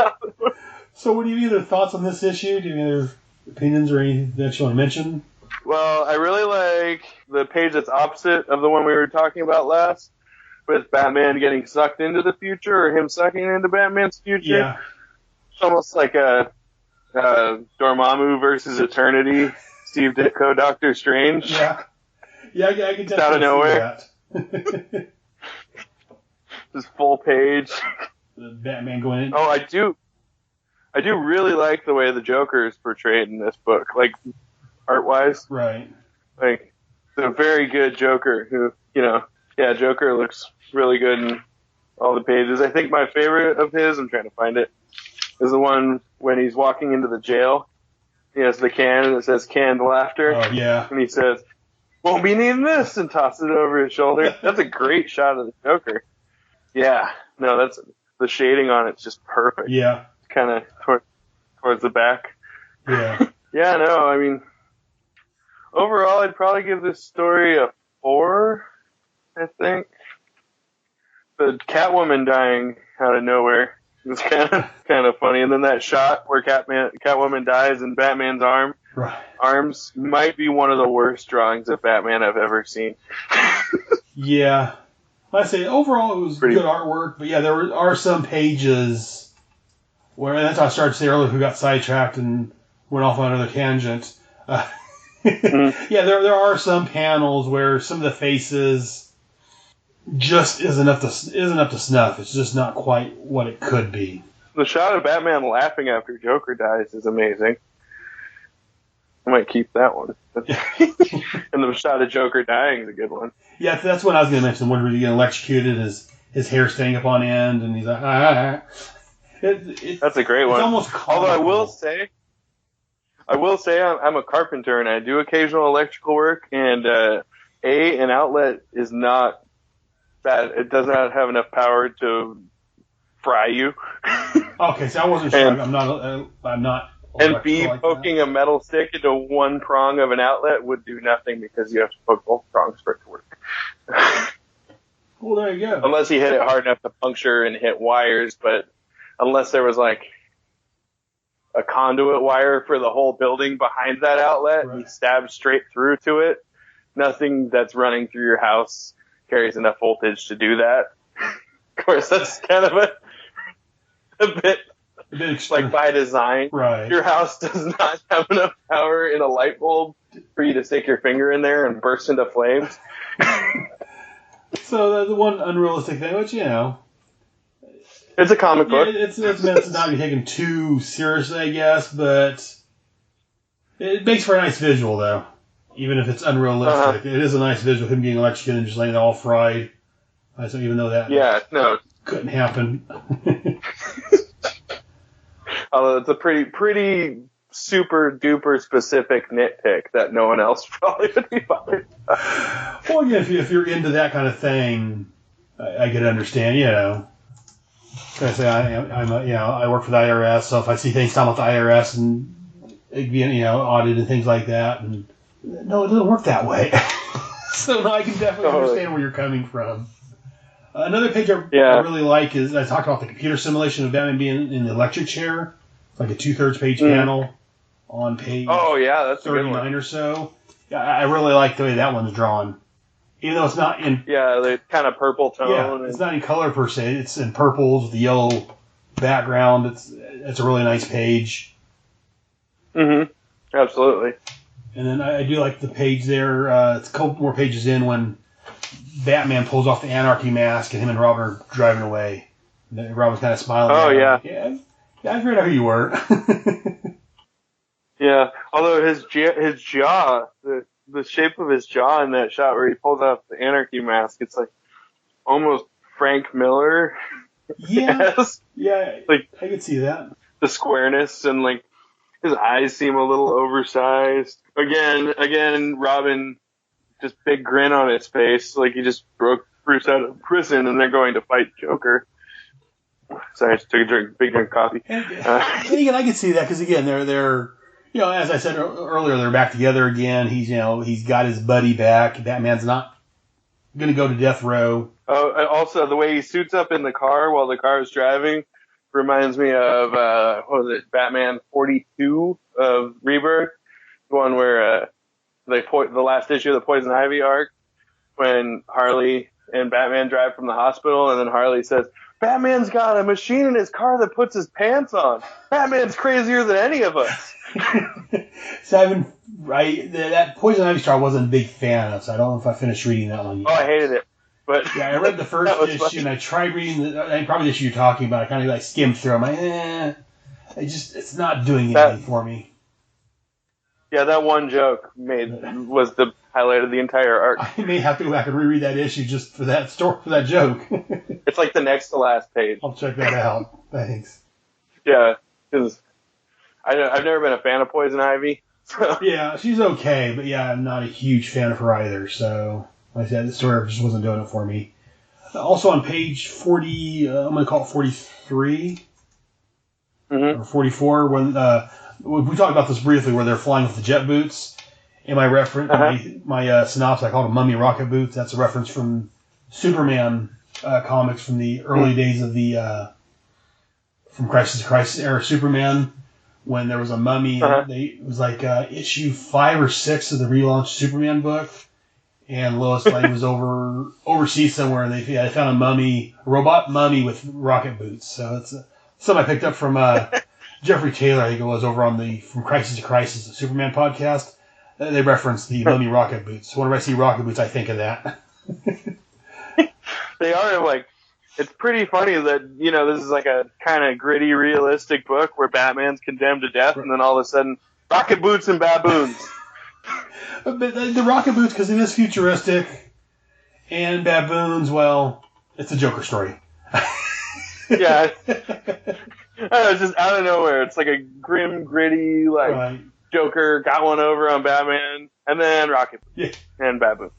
Speaker 1: So, what do you have other thoughts on this issue? Do you have any other opinions or anything that you want to mention?
Speaker 7: Well, I really like the page that's opposite of the one we were talking about last, with Batman getting sucked into the future, or him sucking into Batman's future.
Speaker 1: Yeah.
Speaker 7: It's almost like a Dormammu versus Eternity, Steve Ditko, Doctor Strange.
Speaker 1: Yeah. Yeah, I can definitely
Speaker 7: out of nowhere.
Speaker 1: see that.
Speaker 7: Just full page.
Speaker 1: The Batman going in.
Speaker 7: Oh, I do really like the way the Joker is portrayed in this book, like art-wise.
Speaker 1: Right.
Speaker 7: Like, it's a very good Joker who, Joker looks really good in all the pages. I think my favorite of his, I'm trying to find it, is the one when he's walking into the jail. He has the can and it says canned laughter.
Speaker 1: Oh, yeah.
Speaker 7: And he says, won't be needing this, and tosses it over his shoulder. That's a great shot of the Joker. Yeah. No, that's the shading on it's just perfect.
Speaker 1: Yeah.
Speaker 7: Kind of towards the back.
Speaker 1: Yeah.
Speaker 7: Yeah, no, I mean, overall, I'd probably give this story a 4, I think. The Catwoman dying out of nowhere was kind of funny. And then that shot where Catwoman dies in Batman's arms might be one of the worst drawings of Batman I've ever seen.
Speaker 1: Yeah. I say overall it was good artwork, but yeah, there are some pages where, and that's how I started to say earlier, who got sidetracked and went off on another tangent. Yeah, there are some panels where some of the faces just isn't up to snuff. It's just not quite what it could be.
Speaker 7: The shot of Batman laughing after Joker dies is amazing. I might keep that one. And the shot of Joker dying is a good one.
Speaker 1: Yeah, that's what I was going to mention. When he getting electrocuted, his hair staying up on end, and he's like, ah.
Speaker 7: That's a great one.
Speaker 1: It's almost comical.
Speaker 7: Although I will say I'm a carpenter and I do occasional electrical work, and an outlet is not that it does not have enough power to fry you.
Speaker 1: Okay, so I wasn't sure. I'm not.
Speaker 7: And B,
Speaker 1: like
Speaker 7: poking a metal stick into one prong of an outlet would do nothing because you have to poke both prongs for it to work.
Speaker 1: Well, there you go.
Speaker 7: Unless he hit it hard enough to puncture and hit wires, but unless there was like a conduit wire for the whole building behind that outlet, and he stabbed straight through to it, nothing that's running through your house carries enough voltage to do that. Of course, that's kind of a bit like by design.
Speaker 1: Right.
Speaker 7: Your house does not have enough power in a light bulb for you to stick your finger in there and burst into flames.
Speaker 1: So the one unrealistic thing, which, you know,
Speaker 7: it's a comic book.
Speaker 1: It's meant to not be taken too seriously, I guess, but it makes for a nice visual, though. Even if it's unrealistic, it is a nice visual. Him getting electrocuted and just laying there all fried. So even though that couldn't happen.
Speaker 7: Although it's a pretty super duper specific nitpick that no one else probably would be bothered by.
Speaker 1: Well, yeah, if you're into that kind of thing, I could understand. You know, like I say I work for the IRS, so if I see things talking about the IRS and it being audit and things like that, and no, it doesn't work that way. So no, I can definitely understand where you're coming from. Another page I really like is I talked about the computer simulation of Batman being in the electric chair. It's like a 2/3 page panel on page
Speaker 7: that's
Speaker 1: 39 or so. Yeah, I really like the way that one's drawn. Even though it's not in...
Speaker 7: Yeah, the kind of purple tone.
Speaker 1: Yeah, it's not in color per se. It's in purples with the yellow background. It's a really nice page.
Speaker 7: Mm-hmm. Absolutely. And
Speaker 1: then I do like the page there. It's a couple more pages in when Batman pulls off the anarchy mask and him and Robin are driving away. And Robin's kind of smiling.
Speaker 7: Oh, yeah.
Speaker 1: Yeah, I figured out who you were.
Speaker 7: Yeah, although his jaw, the shape of his jaw in that shot where he pulls off the anarchy mask, it's like almost Frank Miller.
Speaker 1: Yeah,
Speaker 7: yes.
Speaker 1: Yeah,
Speaker 7: like
Speaker 1: I could see that.
Speaker 7: The squareness and like his eyes seem a little oversized. Again, Robin, just big grin on his face, like he just broke Bruce out of prison and they're going to fight Joker. Sorry, I just took a big drink of coffee.
Speaker 1: And again, I can see that because again, they're as I said earlier, they're back together again. He's got his buddy back. Batman's not going to go to death row.
Speaker 7: Oh, also the way he suits up in the car while the car is driving reminds me of Batman 42 of Rebirth, the one where the last issue of the Poison Ivy arc, when Harley and Batman drive from the hospital, and then Harley says, Batman's got a machine in his car that puts his pants on. Batman's crazier than any of us.
Speaker 1: So that Poison Ivy Star I wasn't a big fan of, so I don't know if I finished reading that one yet.
Speaker 7: Oh, I hated it. But
Speaker 1: yeah, I read the first issue, funny. And I tried reading probably the issue you're talking about. I kind of skimmed through. I'm like, it's not doing anything for me.
Speaker 7: Yeah, that one joke was the highlight of the entire arc.
Speaker 1: I may have to go back and reread that issue just for that story, for that joke.
Speaker 7: It's like the next to last page.
Speaker 1: I'll check that out. Thanks.
Speaker 7: Yeah. Because I've never been a fan of Poison Ivy. So.
Speaker 1: Yeah, she's okay, but yeah, I'm not a huge fan of her either. So, like I said, the story just wasn't doing it for me. Also on page 40, I'm going to call it 43 or 44, when we talked about this briefly, where they're flying with the jet boots. In my reference, my synopsis, I called them mummy rocket boots. That's a reference from Superman comics from the early days of the from Crisis to Crisis era Superman, when there was a mummy. It was like issue 5 or 6 of the relaunched Superman book, and Lois Lane was overseas somewhere, and they found a robot mummy with rocket boots. So it's something I picked up from Jeffrey Taylor, I think it was, over on the From Crisis to Crisis, the Superman podcast. They referenced the mummy rocket boots. So whenever I see rocket boots, I think of that.
Speaker 7: They are like, it's pretty funny that, this is like a kind of gritty, realistic book where Batman's condemned to death, and then all of a sudden, rocket boots and baboons.
Speaker 1: But the rocket boots, because it is futuristic, and baboons, well, it's a Joker story.
Speaker 7: Yeah. It's just out of nowhere. It's like a grim, gritty, Joker got one over on Batman, and then rocket boots and baboons.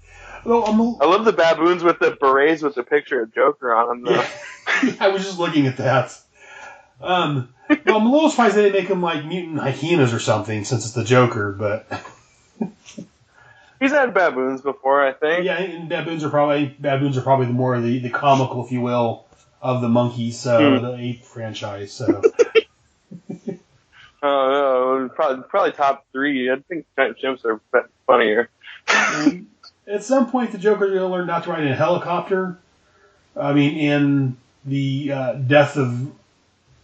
Speaker 1: Well,
Speaker 7: I love the baboons with the berets with the picture of Joker on them, though.
Speaker 1: Yeah. I was just looking at that. I'm a little surprised they didn't make them like mutant hyenas or something, since it's the Joker, but...
Speaker 7: He's had baboons before, I think.
Speaker 1: Yeah, and baboons are probably the more the comical, if you will, of the monkeys, the ape franchise, so...
Speaker 7: Oh, no, probably top 3. I think giant chimps are funnier.
Speaker 1: At some point, the Joker's going to learn not to ride in a helicopter. I mean, in the death in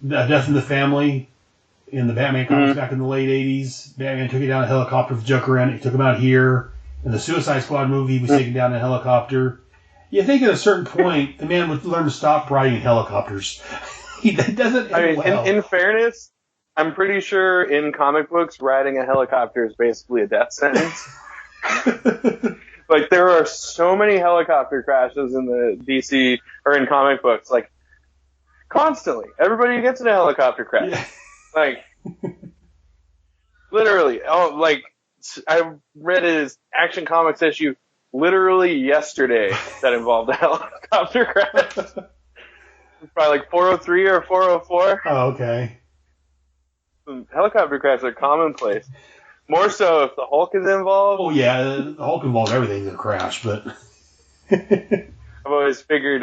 Speaker 1: the family in the Batman comics back in the late 80s, Batman took it down in a helicopter with the Joker in it. He took him out here. In the Suicide Squad movie, he was taken down in a helicopter. You think at a certain point, the man would learn to stop riding in helicopters. He doesn't.
Speaker 7: I mean, in fairness, I'm pretty sure in comic books, riding a helicopter is basically a death sentence. Like, there are so many helicopter crashes in the DC, or in comic books, like, constantly. Everybody gets in a helicopter crash. Yeah. Like, literally. Oh, like, I read his Action Comics issue literally yesterday that involved a helicopter crash. Probably like 403 or 404.
Speaker 1: Oh, okay.
Speaker 7: Helicopter crashes are commonplace. More so if the Hulk is involved.
Speaker 1: Oh, yeah, the Hulk involves everything in a crash, but...
Speaker 7: I've always figured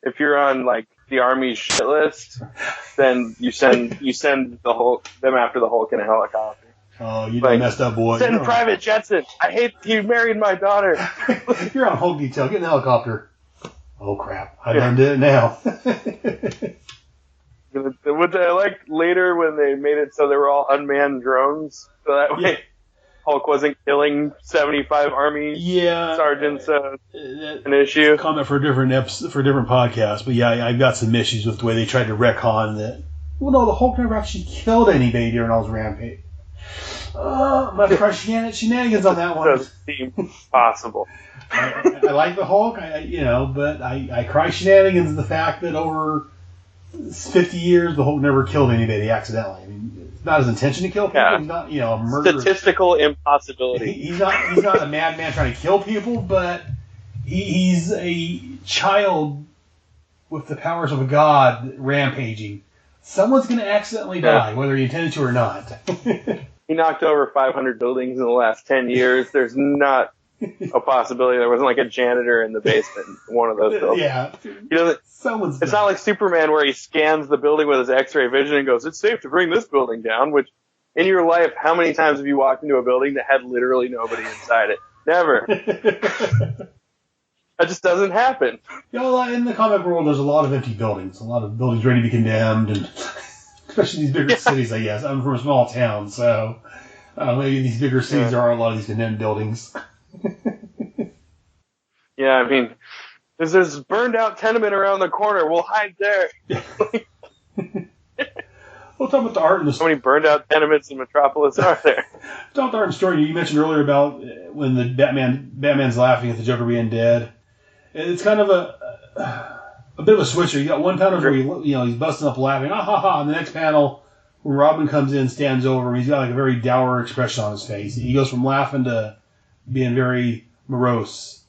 Speaker 7: if you're on, like, the Army's shit list, then you send the Hulk, them after the Hulk in a helicopter.
Speaker 1: Oh, you done messed up, boy.
Speaker 7: Send Private Jetson. I hate he married my daughter.
Speaker 1: You're on Hulk detail. Get in the helicopter. Oh, crap. I done did it now.
Speaker 7: What I liked later when they made it so they were all unmanned drones, so that way Hulk wasn't killing 75 Army sergeants an issue.
Speaker 1: Comment for a different podcast, but yeah, I've got some issues with the way they tried to retcon that. Well, no, the Hulk never actually killed anybody during all his rampage. My shenanigans on that one.
Speaker 7: Doesn't seem possible.
Speaker 1: I like the Hulk, but I cry shenanigans in the fact that over 50 years, the Hulk never killed anybody accidentally. I mean, it's not his intention to kill people.
Speaker 7: Yeah.
Speaker 1: He's not, a murderer.
Speaker 7: Statistical impossibility.
Speaker 1: He's not a madman trying to kill people, but he's a child with the powers of a god rampaging. Someone's going to accidentally die, whether he intended to or not.
Speaker 7: He knocked over 500 buildings in the last 10 years. There's not a possibility there wasn't like a janitor in the basement in one of those buildings.
Speaker 1: Yeah.
Speaker 7: He doesn't. It's not like Superman where he scans the building with his X-ray vision and goes, "It's safe to bring this building down." Which, in your life, how many times have you walked into a building that had literally nobody inside it? Never. That just doesn't happen.
Speaker 1: In the comic world, there's a lot of empty buildings. A lot of buildings ready to be condemned, and especially these bigger cities, I guess. I'm from a small town, so maybe these bigger cities there are a lot of these condemned buildings.
Speaker 7: Yeah, I mean, there's this burned out tenement around the corner. We'll hide there.
Speaker 1: We'll talk about the art and the
Speaker 7: How many burned out tenements in Metropolis are there?
Speaker 1: Talk about the art and story. You mentioned earlier about when the Batman's laughing at the Joker being dead. It's kind of a bit of a switcher. You got one panel where he's busting up laughing, ah ha ha, and the next panel, when Robin comes in, stands over him, he's got like a very dour expression on his face. He goes from laughing to being very morose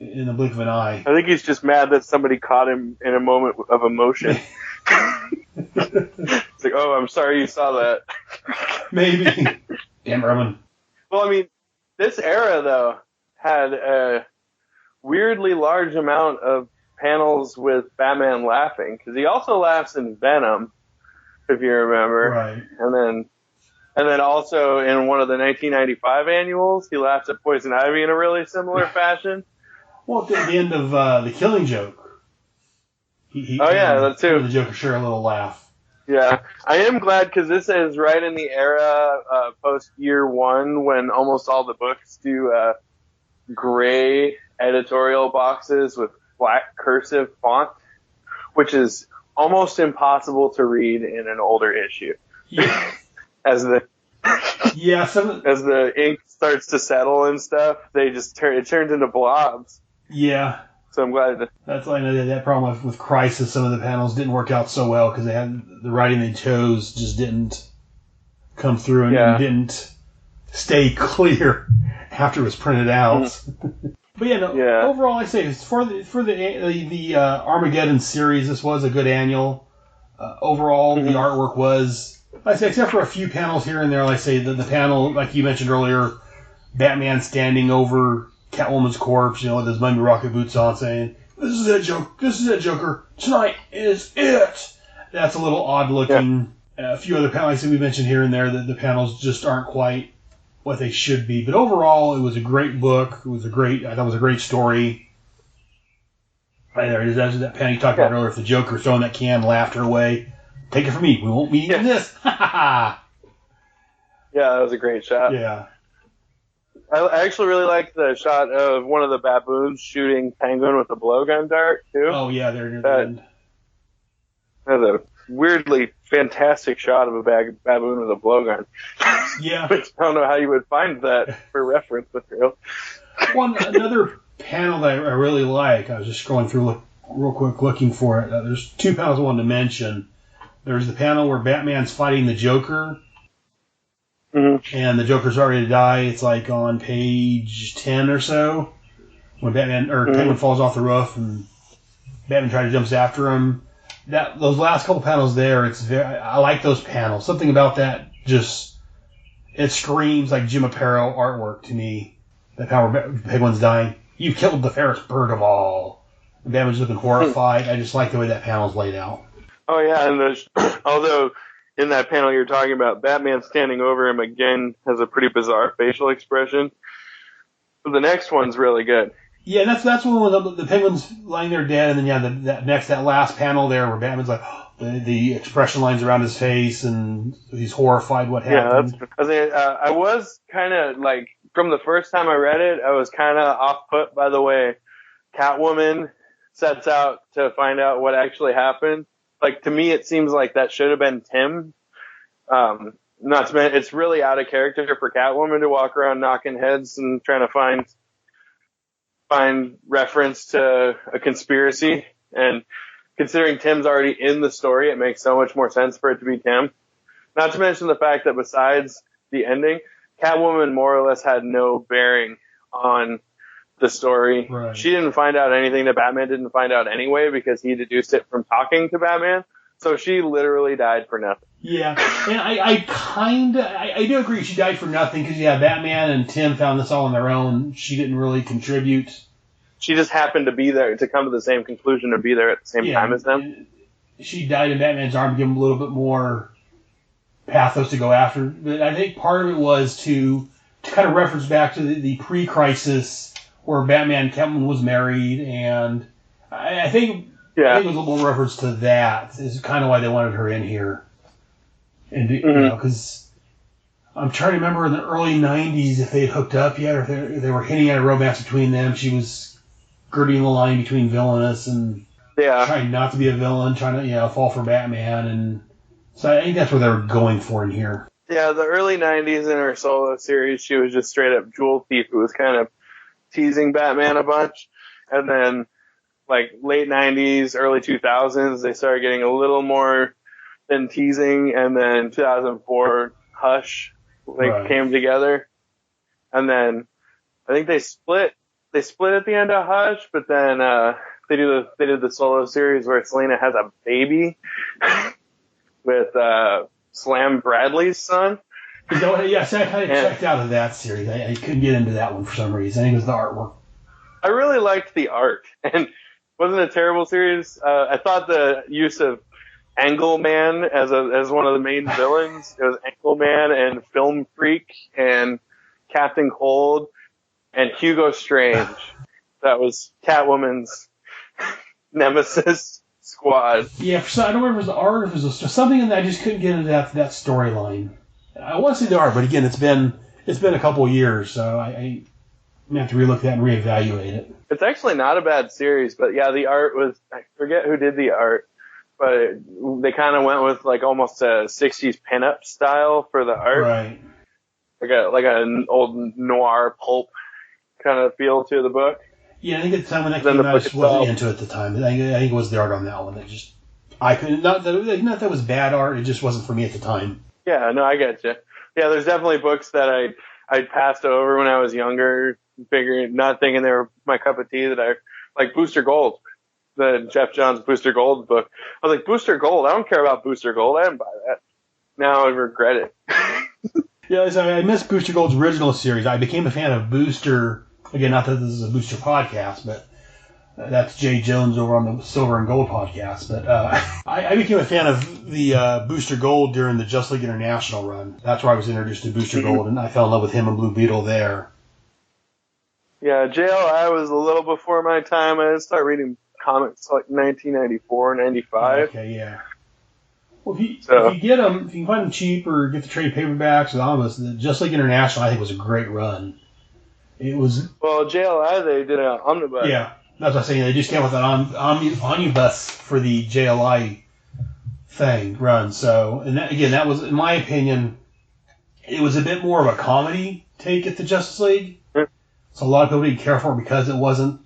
Speaker 1: in the blink of an eye.
Speaker 7: I think he's just mad that somebody caught him in a moment of emotion. It's like, oh, I'm sorry you saw that.
Speaker 1: Maybe. Damn, Robin.
Speaker 7: Well, I mean, this era, though, had a weirdly large amount of panels with Batman laughing, because he also laughs in Venom, if you remember.
Speaker 1: Right.
Speaker 7: And then also in one of the 1995 annuals, he laughs at Poison Ivy in a really similar fashion.
Speaker 1: Well, at the end of The Killing Joke.
Speaker 7: That too.
Speaker 1: The Joker share a little laugh.
Speaker 7: Yeah, I am glad because this is right in the era post year one when almost all the books do gray editorial boxes with black cursive font, which is almost impossible to read in an older issue.
Speaker 1: Yeah.
Speaker 7: As the ink starts to settle and stuff, it turns into blobs.
Speaker 1: Yeah.
Speaker 7: So I'm glad
Speaker 1: that's why I know that problem with Crisis. Some of the panels didn't work out so well because they had the writing they chose just didn't come through and didn't stay clear after it was printed out. But overall, I say for the Armageddon series, this was a good annual. Overall, the artwork was, I say, except for a few panels here and there. Like I say, the panel, like you mentioned earlier, Batman standing over Catwoman's corpse, with his mummy rocket boots on, saying, "This is it, Joker. Tonight is it." That's a little odd looking. Yeah. A few other panels, like we mentioned here and there, that the panels just aren't quite what they should be. But overall, it was a great book. I thought it was a great story. Right there it is. That's that panel you talked about earlier. If the Joker throwing that can, laughter away. Take it from me. We won't be eating this. Ha
Speaker 7: Yeah, that was a great shot.
Speaker 1: Yeah.
Speaker 7: I actually really liked the shot of one of the baboons shooting Penguin with a blowgun dart, too.
Speaker 1: Oh, yeah, there near the end.
Speaker 7: That was a weirdly fantastic shot of a baboon with a blowgun.
Speaker 1: Yeah.
Speaker 7: Which I don't know how you would find that for reference material.
Speaker 1: Another panel that I really like, I was just scrolling through real quick looking for it. There's two panels I wanted to mention. There's the panel where Batman's fighting the Joker. Mm-hmm. And the Joker's already to die. It's like on page 10 or so. When Penguin falls off the roof and Batman jumps after him. Those last couple panels there, I like those panels. Something about that it screams like Jim Aparo artwork to me. That panel where Penguin's dying. You've killed the fairest bird of all. And Batman's looking horrified. I just like the way that panel's laid out.
Speaker 7: Oh yeah, and although in that panel you're talking about, Batman standing over him again has a pretty bizarre facial expression. But the next one's really good. Yeah,
Speaker 1: that's one where the Penguin's lying there dead, and then that last panel there where Batman's like, the expression lines around his face, and he's horrified what happened.
Speaker 7: Yeah, I was kind of like, from the first time I read it, I was kind of off-put by the way Catwoman sets out to find out what actually happened. Like, to me, it seems like that should have been Tim. Not to mention, it's really out of character for Catwoman to walk around knocking heads and trying to find reference to a conspiracy. And considering Tim's already in the story, it makes so much more sense for it to be Tim. Not to mention the fact that besides the ending, Catwoman more or less had no bearing on the story.
Speaker 1: Right.
Speaker 7: She didn't find out anything that Batman didn't find out anyway because he deduced it from talking to Batman. So she literally died for nothing.
Speaker 1: Yeah, and I do agree she died for nothing because Batman and Tim found this all on their own. She didn't really contribute.
Speaker 7: She just happened to be there, to come to the same conclusion, to be there at the same time as them.
Speaker 1: She died in Batman's arm to give him a little bit more pathos to go after. But I think part of it was to kind of reference back to the pre-crisis where Batman and Catwoman was married, and I think it was a little more reference to that. Is kind of why they wanted her in here. And because I'm trying to remember in the early '90s if they had hooked up yet, or if they were hinting at a romance between them. She was girding the line between villainous and trying not to be a villain, trying to fall for Batman, and so I think that's what they were going for in here.
Speaker 7: Yeah, the early '90s in her solo series, she was just straight up jewel thief who was kind of teasing Batman a bunch, and then like late '90s, early 2000s, they started getting a little more been teasing, and then 2004 Hush came together, and then I think they split. They split at the end of Hush, but then they did the solo series where Selena has a baby with Slam Bradley's son.
Speaker 1: Yes, I kind of checked out of that series. I couldn't get into that one for some reason. I think it was the artwork.
Speaker 7: I really liked the art, and wasn't a terrible series. I thought the use of Angleman as one of the main villains. It was Angleman and Film Freak and Captain Cold and Hugo Strange. That was Catwoman's nemesis squad.
Speaker 1: Yeah, I don't remember if it was the art or if it was something in that I just couldn't get into that storyline. I want to see the art, but again, it's been a couple of years, so I have to relook that and reevaluate it.
Speaker 7: It's actually not a bad series, but yeah, the art was, I forget who did the art, but they kind of went with like almost a 60s pinup style for the art.
Speaker 1: Right.
Speaker 7: Like an old noir pulp kind of feel to the book.
Speaker 1: Yeah, I think at the time when that came out, I just wasn't into it at the time. I think it was the art on that one that just, I couldn't, not that it was bad art, it just wasn't for me at the time.
Speaker 7: Yeah, no, I get you. Yeah, there's definitely books that I passed over when I was younger, not thinking they were my cup of tea, that I, like Booster Gold, the Jeff Johns Booster Gold book. I was like, Booster Gold? I don't care about Booster Gold. I didn't buy that. Now I regret it.
Speaker 1: Yeah, I missed Booster Gold's original series. I became a fan of Booster, again, not that this is a Booster podcast, but that's Jay Jones over on the Silver and Gold podcast. But I became a fan of the Booster Gold during the Just League International run. That's where I was introduced to Booster Gold, and I fell in love with him and Blue Beetle there.
Speaker 7: Yeah, JLI was a little before my time. I started reading comics like 1994, 95.
Speaker 1: Okay, yeah. Well, if you get them, if you can find them cheap or get the trade paperbacks or the omnibus, the Just League International, I think, was a great run. It was... Well,
Speaker 7: JLI, they did an omnibus.
Speaker 1: Yeah, that's what I'm saying. They just came with an omnibus for the JLI thing run. So, and that, again, that was, in my opinion, it was a bit more of a comedy take at the Justice League. So a lot of people didn't care for it because it wasn't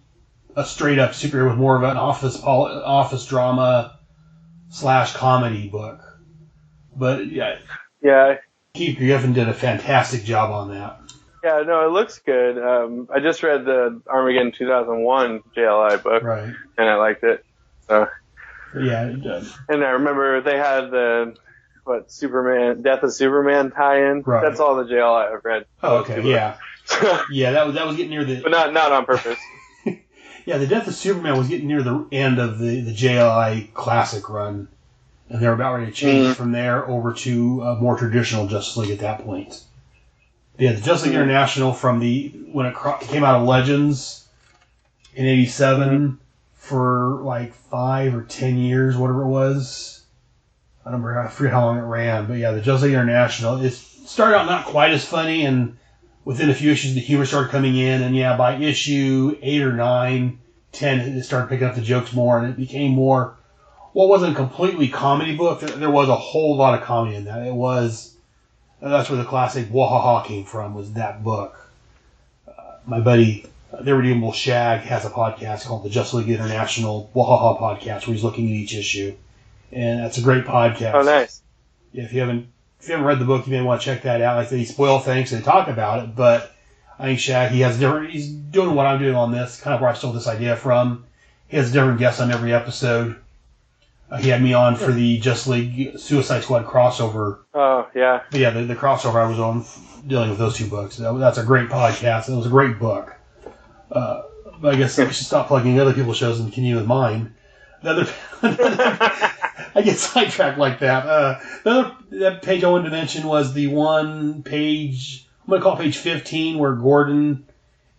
Speaker 1: a straight-up superhero. It was more of an office drama / comedy book. But, yeah, Keith Griffin did a fantastic job on that.
Speaker 7: Yeah, no, it looks good. I just read the Armageddon 2001 JLI book,
Speaker 1: right,
Speaker 7: and I liked it. So,
Speaker 1: yeah, it does.
Speaker 7: And I remember they had the Death of Superman tie-in.
Speaker 1: Right.
Speaker 7: That's all the JLI I've read.
Speaker 1: Oh, okay, yeah. Yeah, that was getting near the...
Speaker 7: But not on purpose.
Speaker 1: Yeah, the Death of Superman was getting near the end of the JLI classic run, and they were about ready to change from there over to a more traditional Justice League at that point. Yeah, the Justice League International when it came out of Legends in '87 for like 5 or 10 years, whatever it was. I forget how long it ran, but yeah, the Justice League International, it started out not quite as funny, and within a few issues, the humor started coming in, and yeah, by issue 8 or 9, 10, it started picking up the jokes more, and it became more, well, it wasn't a completely comedy book. There was a whole lot of comedy in that. That's where the classic BWhahaha came from, was that book. My buddy, The Irredeemable Shag, has a podcast called the Justice League International BWhahaha podcast, where he's looking at each issue, and that's a great podcast.
Speaker 7: Oh, nice.
Speaker 1: Yeah, if you haven't read the book, you may want to check that out. Like they spoil things and they talk about it, but I think Shag, he's doing what I'm doing on this, kind of where I stole this idea from. He has different guests on every episode. He had me on for the Just League Suicide Squad crossover.
Speaker 7: Oh, yeah.
Speaker 1: But yeah, the crossover I was on dealing with those two books. That's a great podcast. It was a great book. But I guess I should stop plugging other people's shows and continue with mine. I get sidetracked like that. That page I wanted to mention was the one page, I'm going to call it page 15, where Gordon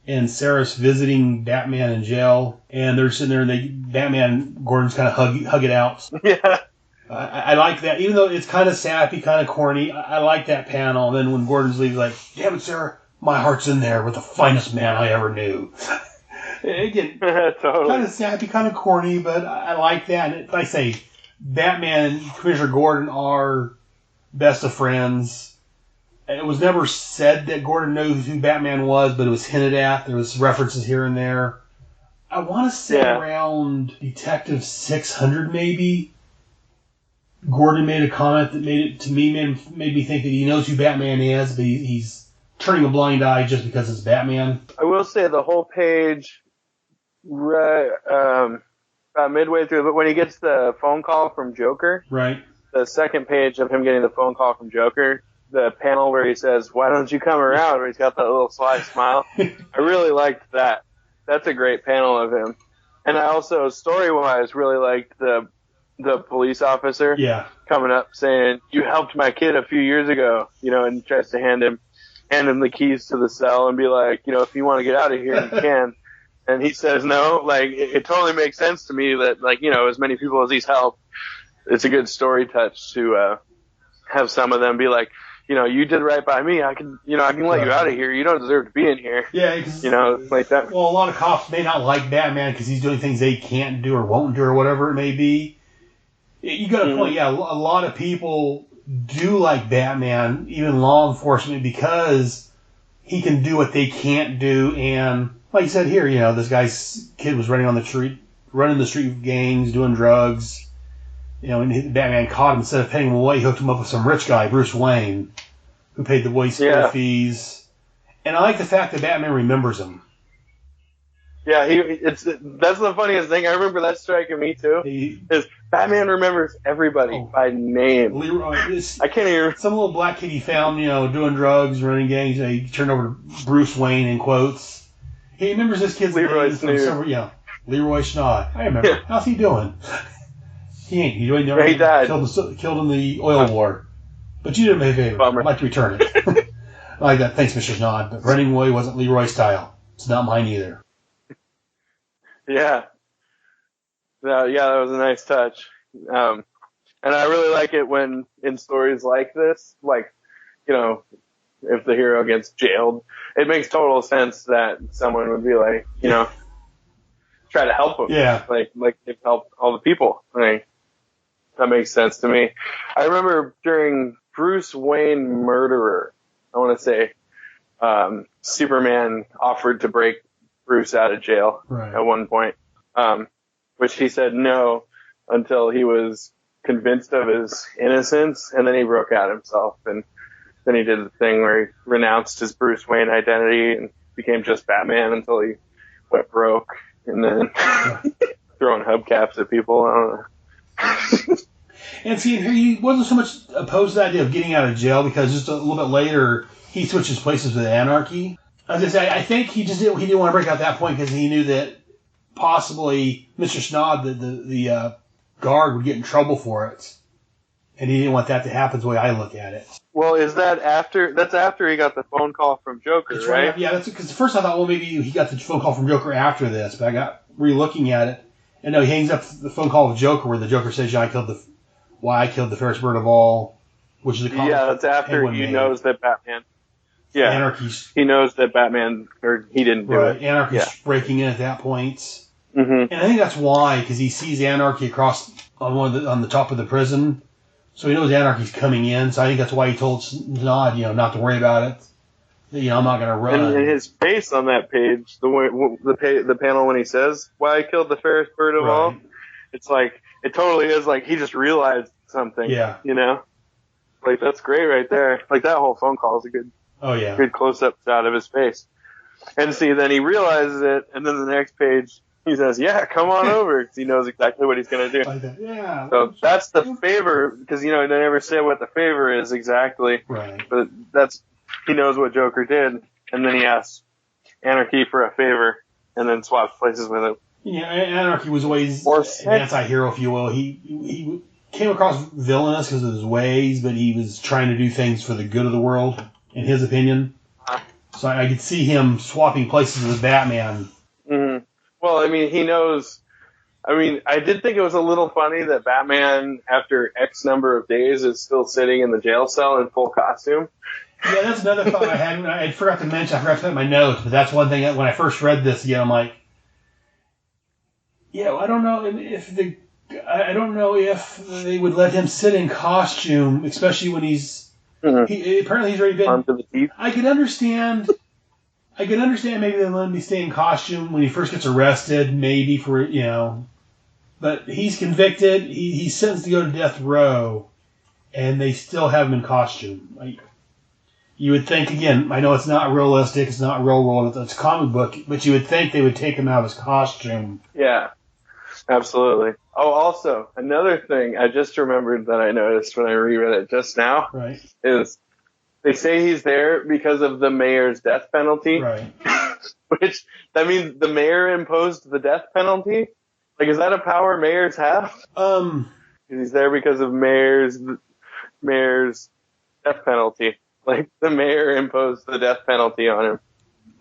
Speaker 1: and Sarah's visiting Batman in jail, and they're sitting there, and Gordon's kind of hug it out.
Speaker 7: Yeah.
Speaker 1: I like that, even though it's kind of sappy, kind of corny. I like that panel. And then when Gordon's leaves, like, damn it, Sarah, my heart's in there with the finest man I ever knew. Again,
Speaker 7: totally.
Speaker 1: Kind of sappy, kind of corny, but I like that. And like I say, Batman and Commissioner Gordon are best of friends. It was never said that Gordon knew who Batman was, but it was hinted at. There was references here and there. I want to say around Detective 600, maybe. Gordon made a comment that made me think that he knows who Batman is, but he's turning a blind eye just because it's Batman.
Speaker 7: I will say the whole page, about midway through, but when he gets the phone call from Joker,
Speaker 1: Right.
Speaker 7: the second page of him getting the phone call from Joker, the panel where he says, "Why don't you come around?" where he's got that little sly smile. I really liked that. That's a great panel of him. And I also, story-wise, really liked the police officer
Speaker 1: Yeah.
Speaker 7: coming up saying, "You helped my kid a few years ago," and tries to hand him the keys to the cell and be like, "If you want to get out of here, you can." And he says, "No." Like, it totally makes sense to me that, like, as many people as he's helped, it's a good story touch to have some of them be like, you did right by me. I can let you out of here. You don't deserve to be in here.
Speaker 1: Yeah.
Speaker 7: Like that.
Speaker 1: Well, a lot of cops may not like Batman because he's doing things they can't do or won't do or whatever it may be. You got a point. Yeah, a lot of people do like Batman, even law enforcement, because he can do what they can't do. And like you said here, this guy's kid was running the street with gangs, doing drugs. And Batman caught him. Instead of paying him away, he hooked him up with some rich guy, Bruce Wayne, who paid the boys school fees. And I like the fact that Batman remembers him.
Speaker 7: Yeah, that's the funniest thing. I remember that striking me too. Is Batman remembers everybody by name.
Speaker 1: Leroy,
Speaker 7: I can't even.
Speaker 1: Some little black kid he found, doing drugs, running gangs. He turned over to Bruce Wayne in quotes. He remembers this kid's
Speaker 7: Leroy
Speaker 1: name from several. Leroy Schnod. I remember.
Speaker 7: Yeah.
Speaker 1: How's he doing? He ain't. He
Speaker 7: died.
Speaker 1: Killed in the oil war. But you did me a favor.
Speaker 7: Bummer.
Speaker 1: I'd like to return it. I like that. Thanks, Mr. Schnod. But running away wasn't Leroy's style. It's not mine either.
Speaker 7: Yeah. Yeah, that was a nice touch. And I really like it when in stories like this, like, if the hero gets jailed, it makes total sense that someone would be like, try to help him.
Speaker 1: Yeah.
Speaker 7: Like help all the people. Like, that makes sense to me. I remember during Bruce Wayne Murderer, I want to say, Superman offered to break Bruce out of jail at one point, which he said no until he was convinced of his innocence, and then he broke out himself, and then he did the thing where he renounced his Bruce Wayne identity and became just Batman until he went broke, and then throwing hubcaps at people. I don't know.
Speaker 1: And see, he wasn't so much opposed to the idea of getting out of jail because just a little bit later he switches places with Anarchy. As I say, I think he didn't want to break out at that point because he knew that possibly Mr. Schnod, the guard, would get in trouble for it, and he didn't want that to happen. The way I look at it.
Speaker 7: Well, is that after? That's after he got the phone call from Joker,
Speaker 1: That's
Speaker 7: right?
Speaker 1: Yeah, that's because first I thought, well, maybe he got the phone call from Joker after this, but I got re-looking at it, and no, he hangs up the phone call with Joker, where the Joker says, "Why I killed the fairest bird of all," which is a comment
Speaker 7: that's after he knows that Batman. Yeah,
Speaker 1: Anarchy's.
Speaker 7: He knows that Batman, or he didn't do it.
Speaker 1: Anarchy's breaking in at that point.
Speaker 7: Mm-hmm.
Speaker 1: And I think that's why, because he sees Anarchy across on the top of the prison, so he knows Anarchy's coming in. So I think that's why he told Nod, not to worry about it. I'm not going to run.
Speaker 7: And his face on that page, the panel when he says, "Why I killed the fairest bird of all," it's like it totally is like he just realized something.
Speaker 1: Yeah.
Speaker 7: Like that's great right there. Like that whole phone call is a good.
Speaker 1: Oh yeah.
Speaker 7: Good close-up shot of his face. And see, then he realizes it, and then the next page, he says, "Yeah, come on over," because he knows exactly what he's going to do.
Speaker 1: Like that. Yeah.
Speaker 7: So that's the favor, because, they never say what the favor is exactly.
Speaker 1: Right.
Speaker 7: But he knows what Joker did, and then he asks Anarchy for a favor, and then swaps places with him.
Speaker 1: Yeah, Anarchy was always an anti-hero, if you will. He came across villainous because of his ways, but he was trying to do things for the good of the world, in his opinion. So I could see him swapping places with Batman.
Speaker 7: Mm-hmm. Well, he knows. I did think it was a little funny that Batman, after X number of days, is still sitting in the jail cell in full costume.
Speaker 1: Yeah, that's another thought I had. I forgot to mention. I forgot to put in my notes, but that's one thing that when I first read this again, I'm like, I don't know if they would let him sit in costume, especially when he's. Mm-hmm. Apparently he's already been.
Speaker 7: Armed to the teeth.
Speaker 1: I could understand maybe they let him stay in costume when he first gets arrested, maybe for But he's convicted. He's sentenced to go to death row, and they still have him in costume. You would think, again, I know it's not realistic, it's not real world, it's a comic book, but you would think they would take him out of his costume.
Speaker 7: Yeah, absolutely. Oh, also, another thing I just remembered that I noticed when I reread it just now is they say he's there because of the mayor's death penalty.
Speaker 1: Right.
Speaker 7: Which, that means the mayor imposed the death penalty? Like, is that a power mayors have? He's there because of mayor's death penalty. Like, the mayor imposed the death penalty on him.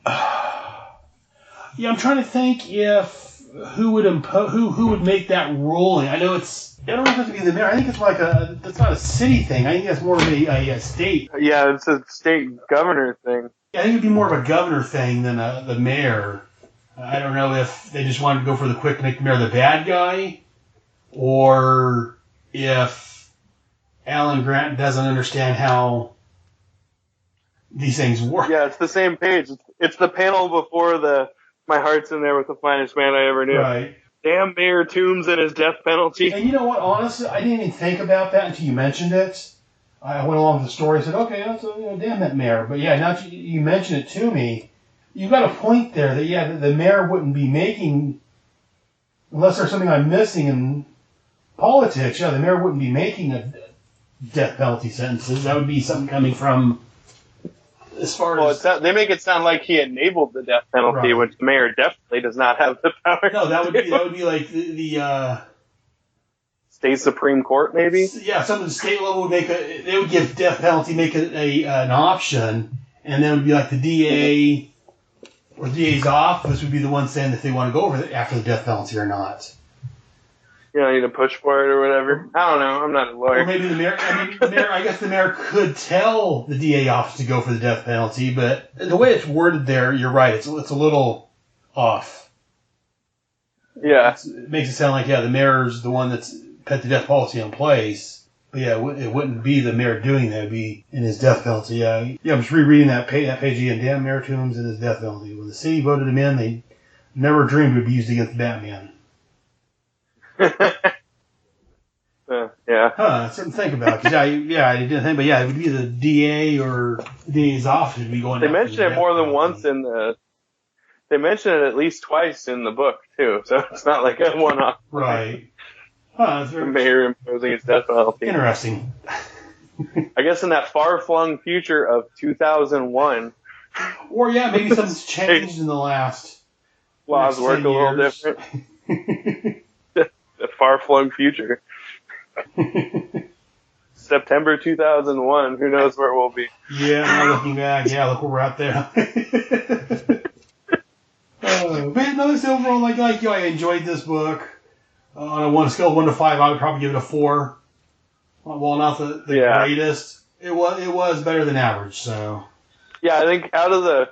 Speaker 1: Yeah, I'm trying to think who would make that ruling. I know I don't know if it has to be the mayor. I think it's that's not a city thing. I think that's more of a state.
Speaker 7: Yeah, it's a state governor thing.
Speaker 1: Yeah, I think it'd be more of a governor thing than the mayor. I don't know if they just wanted to go for the quick make the mayor the bad guy, or if Alan Grant doesn't understand how these things work.
Speaker 7: Yeah, it's the same page. It's the panel before My Heart's in There with the Finest Man I Ever Knew.
Speaker 1: Right.
Speaker 7: Damn Mayor Toombs and his death penalty.
Speaker 1: And you know what? Honestly, I didn't even think about that until you mentioned it. I went along with the story and said, okay, that's damn that mayor. But yeah, now that you mention it to me, you've got a point there that, the mayor wouldn't be making, unless there's something I'm missing in politics, the mayor wouldn't be making a death penalty sentences. That would be something coming from, as far as...
Speaker 7: they make it sound like he enabled the death penalty, which the mayor definitely does not have the power.
Speaker 1: No, that would be like the
Speaker 7: State Supreme Court, maybe?
Speaker 1: Yeah, some of the state level would they would give death penalty, make it an option, and then it would be like the DA or the DA's office would be the one saying if they want to go over after the death penalty or not.
Speaker 7: You don't need to push for it or whatever. I don't know. I'm not a lawyer.
Speaker 1: Or maybe the mayor. I guess the mayor could tell the DA office to go for the death penalty, but the way it's worded there, you're right. It's a little off.
Speaker 7: Yeah,
Speaker 1: it makes it sound like the mayor's the one that's put the death policy in place. But yeah, it wouldn't be the mayor doing that. It'd be in his death penalty. Yeah, I'm just rereading that page again. Damn Mayor Toombs and his death penalty. When the city voted him in, they never dreamed it would be used against Batman.
Speaker 7: Yeah.
Speaker 1: Something to think about. Cause I didn't think, but it would be the DA or the DA's office would be going.
Speaker 7: They mention it more than once in the. They mention it at least twice in the book too, so it's not like a one-off.
Speaker 1: Right.
Speaker 7: The mayor imposing his death penalty.
Speaker 1: Interesting.
Speaker 7: I guess in that far-flung future of 2001.
Speaker 1: Or maybe something's changed in the last.
Speaker 7: Laws work a little different. The far-flung future. September 2001. Who knows where we'll be?
Speaker 1: Yeah, now looking back, look where we're at there. Man, no, it's overall like you. I enjoyed this book. On a scale of 1 to 5, I would probably give it a 4. Well, not the greatest. It was better than average. So. Yeah,
Speaker 7: I think out of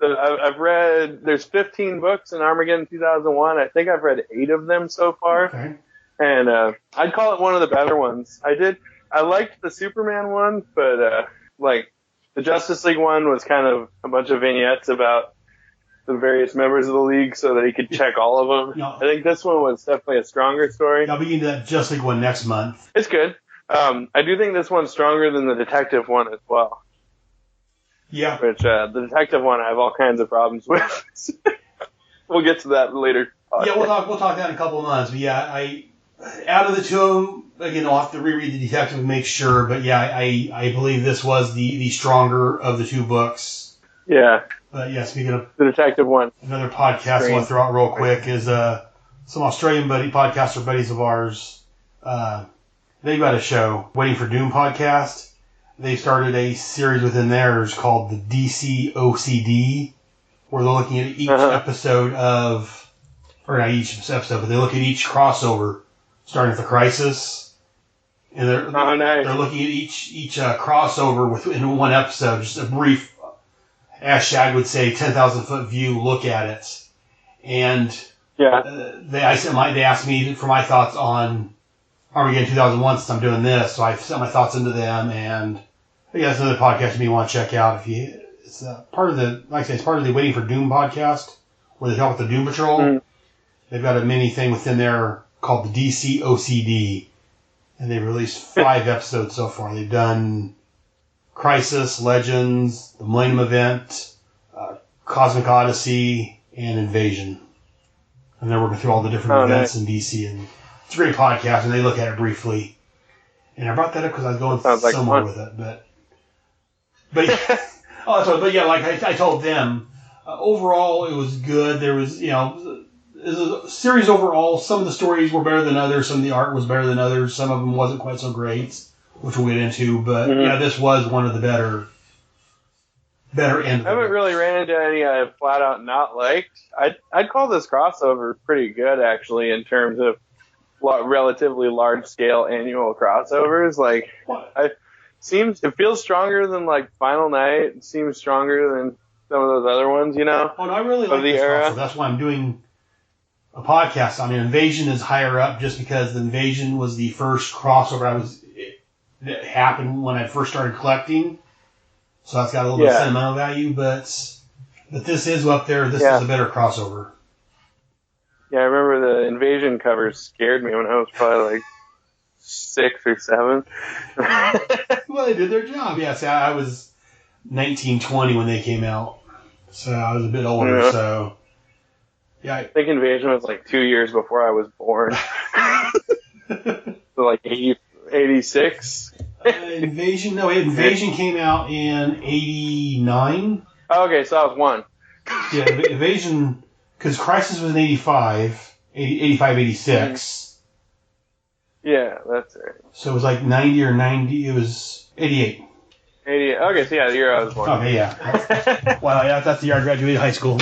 Speaker 7: I've read. There's 15 books in Armageddon 2001. I think I've read 8 of them so far.
Speaker 1: Okay.
Speaker 7: And I'd call it one of the better ones. I liked the Superman one, but the Justice League one was kind of a bunch of vignettes about the various members of the league so that he could check all of them. No. I think this one was definitely a stronger story.
Speaker 1: I'll be into that Justice League one next month.
Speaker 7: It's good. I do think this one's stronger than the detective one as well.
Speaker 1: Yeah.
Speaker 7: Which the detective one I have all kinds of problems with. We'll get to that later.
Speaker 1: Yeah, we'll talk that in a couple of months. But out of the two of them, again, I'll have to reread the detective and make sure. But I believe this was the stronger of the 2 books.
Speaker 7: Yeah.
Speaker 1: But speaking of
Speaker 7: the detective one,
Speaker 1: another podcast I want to throw out real quick is some Australian podcaster buddies of ours. They've got a show, Waiting for Doom podcast. They started a series within theirs called the DCOCD, where they're looking at each episode of, or not each episode, but they look at each crossover, starting with the Crisis. And they're looking at each crossover within one episode, just a brief, as Shag would say, 10,000-foot view look at it. And they asked me for my thoughts on Armageddon 2001 since I'm doing this, so I sent my thoughts into them, and I think that's another podcast you may want to check out. It's part of it's part of the Waiting for Doom podcast, where they talk with the Doom Patrol. Mm. They've got a mini thing within there called the DCOCD, and they've released 5 episodes so far. They've done Crisis, Legends, the Millennium Event, Cosmic Odyssey, and Invasion. And they're working through all the different events in DC, and it's a great podcast, and they look at it briefly. And I brought that up because I was going somewhere with it, but yeah, like I told them, overall it was good. There was, it was a series overall. Some of the stories were better than others. Some of the art was better than others. Some of them wasn't quite so great, which we'll get into. But yeah, this was one of the better ends.
Speaker 7: I haven't really ran into any I flat out not liked. I'd call this crossover pretty good, actually, in terms of relatively large scale annual crossovers. Like, it feels stronger than like Final Night. It seems stronger than some of those other ones,
Speaker 1: Oh, no, I really like this crossover. That's why I'm doing a podcast. I mean, Invasion is higher up just because the Invasion was the first crossover that happened when I first started collecting. So that's got a little bit of sentimental value, but this is up there. This is a better crossover.
Speaker 7: Yeah, I remember the Invasion covers scared me when I was probably like 6 or 7.
Speaker 1: Well, they did their job. Yeah, see, I was 19, 20 when they came out, so I was a bit older.
Speaker 7: Yeah.
Speaker 1: So, yeah,
Speaker 7: I think Invasion was like 2 years before I was born. So like 86.
Speaker 1: Invasion came out in 89.
Speaker 7: Oh, okay, so I was 1.
Speaker 1: Yeah, Invasion, because Crisis was in 85, 86.
Speaker 7: Yeah, that's right.
Speaker 1: So it was like 90 or 90. It was 88.
Speaker 7: 88. Okay, so yeah, the year I was born.
Speaker 1: Okay, yeah. Wow, yeah, that's the year I graduated high school.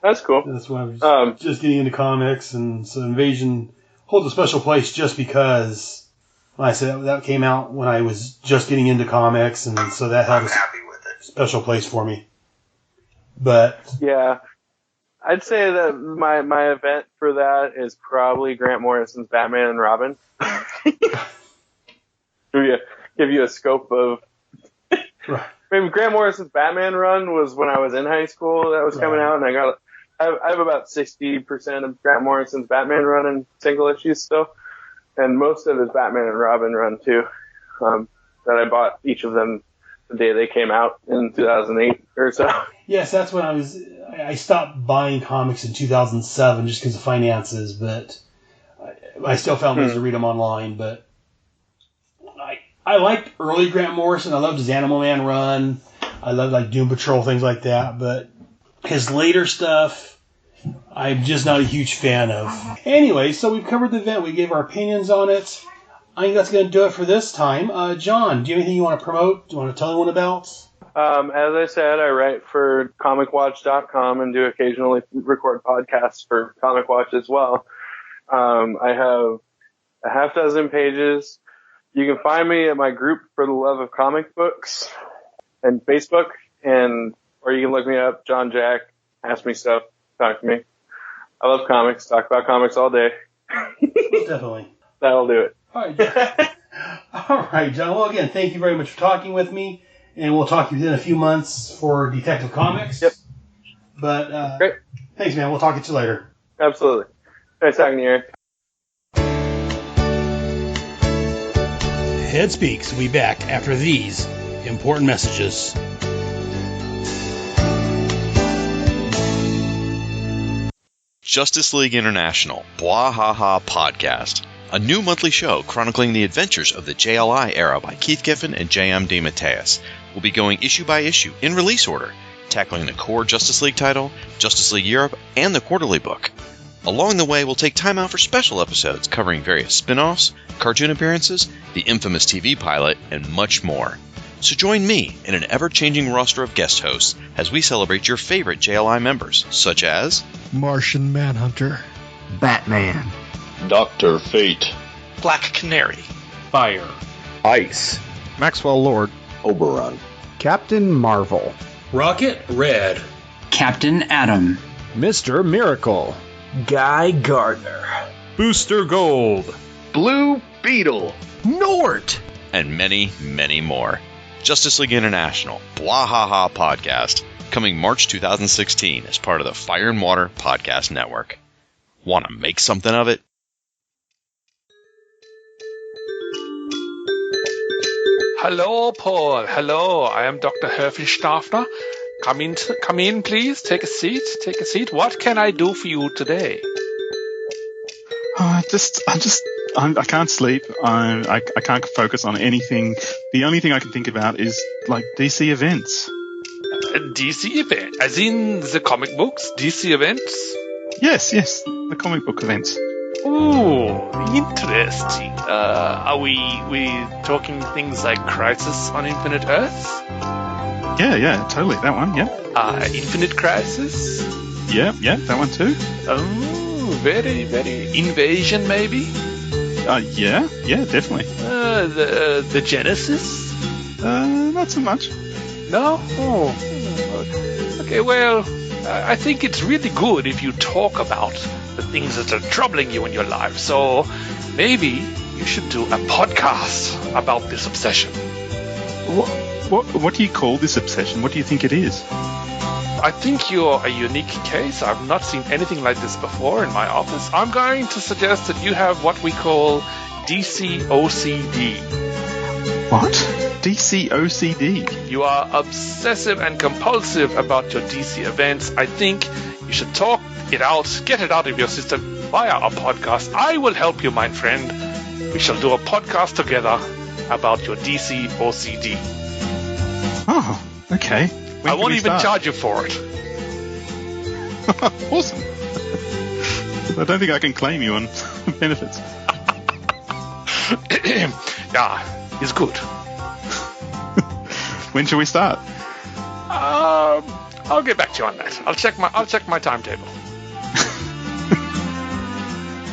Speaker 7: That's cool.
Speaker 1: That's why I was just getting into comics, and so Invasion holds a special place just because, like I said, that came out when I was just getting into comics, and so that held a special place for me. But
Speaker 7: yeah, I'd say that my event for that is probably Grant Morrison's Batman and Robin. Give you a scope of. Maybe Grant Morrison's Batman run was when I was in high school. That was coming out, and I have about 60% of Grant Morrison's Batman run in single issues still, and most of his Batman and Robin run too. That I bought each of them the day they came out in 2008 or so.
Speaker 1: Yes, that's when I stopped buying comics in 2007 just because of finances, but I still found ways to read them online. But I liked early Grant Morrison. I loved his Animal Man run. I loved like Doom Patrol, things like that. But his later stuff, I'm just not a huge fan of. Anyway, so we've covered the event. We gave our opinions on it. I think that's going to do it for this time. John, do you have anything you want to promote? Do you want to tell anyone about?
Speaker 7: As I said, I write for comicwatch.com and do occasionally record podcasts for Comic Watch as well. I have a half dozen pages. You can find me at my group for the love of comic books and Facebook, or you can look me up, John Jack, ask me stuff, talk to me. I love comics, talk about comics all day.
Speaker 1: Definitely.
Speaker 7: That'll do it.
Speaker 1: All right, John. Well, again, thank you very much for talking with me, and we'll talk to you in a few months for Detective Comics.
Speaker 7: Yep.
Speaker 1: But
Speaker 7: great.
Speaker 1: Thanks, man. We'll talk to you later.
Speaker 7: Absolutely. Nice talking to you, Eric.
Speaker 5: Head Speaks will be back after these important messages.
Speaker 8: Justice League International BWhahaha Podcast, a new monthly show chronicling the adventures of the JLI era by Keith Giffen and J.M. DeMatteis. We'll be going issue by issue in release order, tackling the core Justice League title, Justice League Europe, and the quarterly book. Along the way, we'll take time out for special episodes covering various spin-offs, cartoon appearances, the infamous TV pilot, and much more. So join me in an ever-changing roster of guest hosts as we celebrate your favorite JLI members, such as
Speaker 9: Martian Manhunter,
Speaker 10: Batman,
Speaker 11: Dr. Fate,
Speaker 3: Black Canary,
Speaker 12: Fire,
Speaker 13: Ice,
Speaker 9: Maxwell Lord,
Speaker 13: Oberon,
Speaker 14: Captain Marvel,
Speaker 12: Rocket Red,
Speaker 15: Captain Atom,
Speaker 9: Mr. Miracle,
Speaker 16: Guy Gardner,
Speaker 4: Booster Gold,
Speaker 11: Blue Beetle,
Speaker 16: Nort,
Speaker 8: and many, many more. Justice League International BWhahaha Podcast, coming March 2016 as part of the Fire and Water Podcast Network. Want to make something of it?
Speaker 10: Hello, Paul. Hello, I am Dr. Herfenstaffner. Come in, please. Take a seat. What can I do for you today?
Speaker 17: I can't sleep. I can't focus on anything. The only thing I can think about is like DC events.
Speaker 10: DC event, as in the comic books. DC events.
Speaker 17: Yes, the comic book events.
Speaker 10: Ooh, interesting. Are we talking things like Crisis on Infinite Earths?
Speaker 17: Yeah, totally. That one, yeah.
Speaker 10: Infinite Crisis?
Speaker 17: Yeah, that one too.
Speaker 10: Oh, very, very. Invasion, maybe?
Speaker 17: Yeah, definitely.
Speaker 10: The Genesis?
Speaker 17: Not so much.
Speaker 10: No? Oh. Okay, well, I think it's really good if you talk about the things that are troubling you in your life. So maybe you should do a podcast about this obsession.
Speaker 17: What do you call this obsession? What do you think it is?
Speaker 10: I think you're a unique case. I've not seen anything like this before in my office. I'm going to suggest that you have what we call DCOCD.
Speaker 17: What? DCOCD?
Speaker 10: You are obsessive and compulsive about your DC events. I think you should talk it out, get it out of your system via a podcast. I will help you, my friend. We shall do a podcast together about your DC OCD.
Speaker 17: Oh, okay.
Speaker 10: I won't even charge you for it.
Speaker 17: Awesome. I don't think I can claim you on benefits.
Speaker 10: Yeah, it's good.
Speaker 17: When shall we start?
Speaker 10: I'll get back to you on that. I'll check my timetable.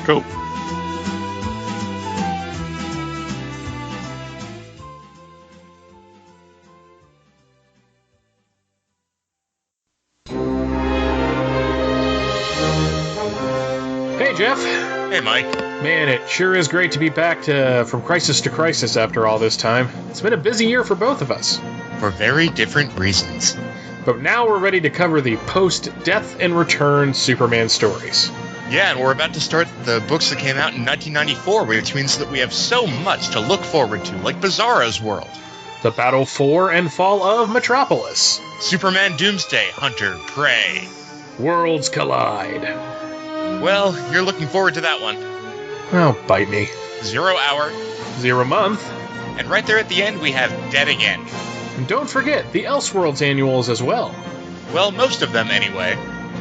Speaker 17: Cool.
Speaker 5: Hey, Jeff.
Speaker 8: Hey, Mike.
Speaker 5: Man, it sure is great to be back from crisis to crisis after all this time. It's been a busy year for both of us.
Speaker 8: For very different reasons.
Speaker 5: But now we're ready to cover the post-Death and Return Superman stories.
Speaker 8: Yeah, and we're about to start the books that came out in 1994, which means that we have so much to look forward to, like Bizarro's World.
Speaker 5: The Battle for and Fall of Metropolis.
Speaker 8: Superman Doomsday, Hunter, Prey.
Speaker 5: Worlds Collide.
Speaker 8: Well, you're looking forward to that one.
Speaker 5: Oh, bite me.
Speaker 8: 0 Hour.
Speaker 5: 0 Month.
Speaker 8: And right there at the end, we have Dead Again.
Speaker 5: And don't forget the Elseworlds annuals as well.
Speaker 8: Well, most of them anyway.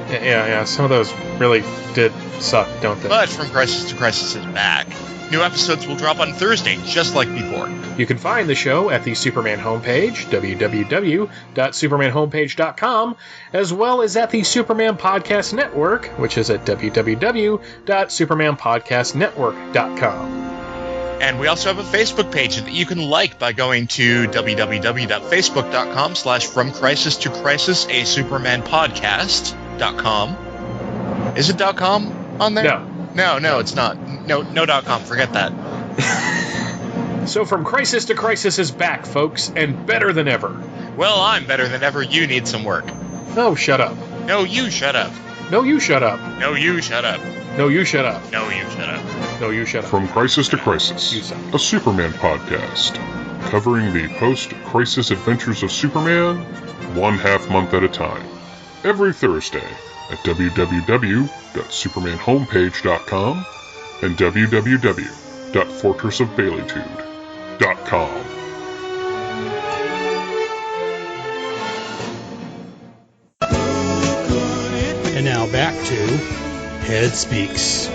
Speaker 5: Yeah, some of those really did suck, don't they?
Speaker 8: But From Crisis to Crisis is back. New episodes will drop on Thursday, just like before.
Speaker 5: You can find the show at the Superman homepage, www.supermanhomepage.com, as well as at the Superman Podcast Network, which is at www.supermanpodcastnetwork.com.
Speaker 8: And we also have a Facebook page that you can like by going to www.facebook.com/FromCrisisToCrisis, a Superman podcast.com. Is it .com on there? No, it's not. No .com. Forget that.
Speaker 5: So From Crisis to Crisis is back, folks, and better than ever.
Speaker 8: Well, I'm better than ever. You need some work.
Speaker 5: No, shut up.
Speaker 8: No, you shut up.
Speaker 5: No, you shut up.
Speaker 8: No, you shut up.
Speaker 5: No, you shut up.
Speaker 8: No, you shut up.
Speaker 5: No, you shut up.
Speaker 18: From Crisis to Crisis, a Superman podcast, covering the post-crisis adventures of Superman, 1/2 month at a time. Every Thursday at www.supermanhomepage.com and www.fortressofbaileytude.com.
Speaker 5: And now back to Head Speaks.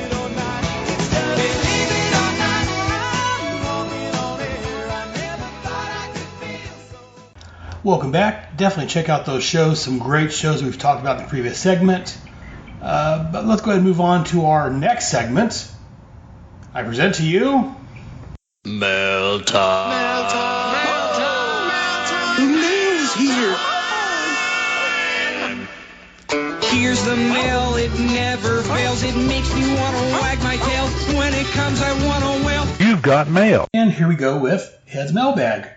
Speaker 1: Welcome back. Definitely check out those shows. Some great shows we've talked about in the previous segment. But let's go ahead and move on to our next segment. I present to you...
Speaker 11: Mail time.
Speaker 16: The mail's here. Here's the mail, it never fails. It makes me want to wag my tail. When it comes, I want to wail.
Speaker 9: You've got mail.
Speaker 1: And here we go with Head's Mailbag.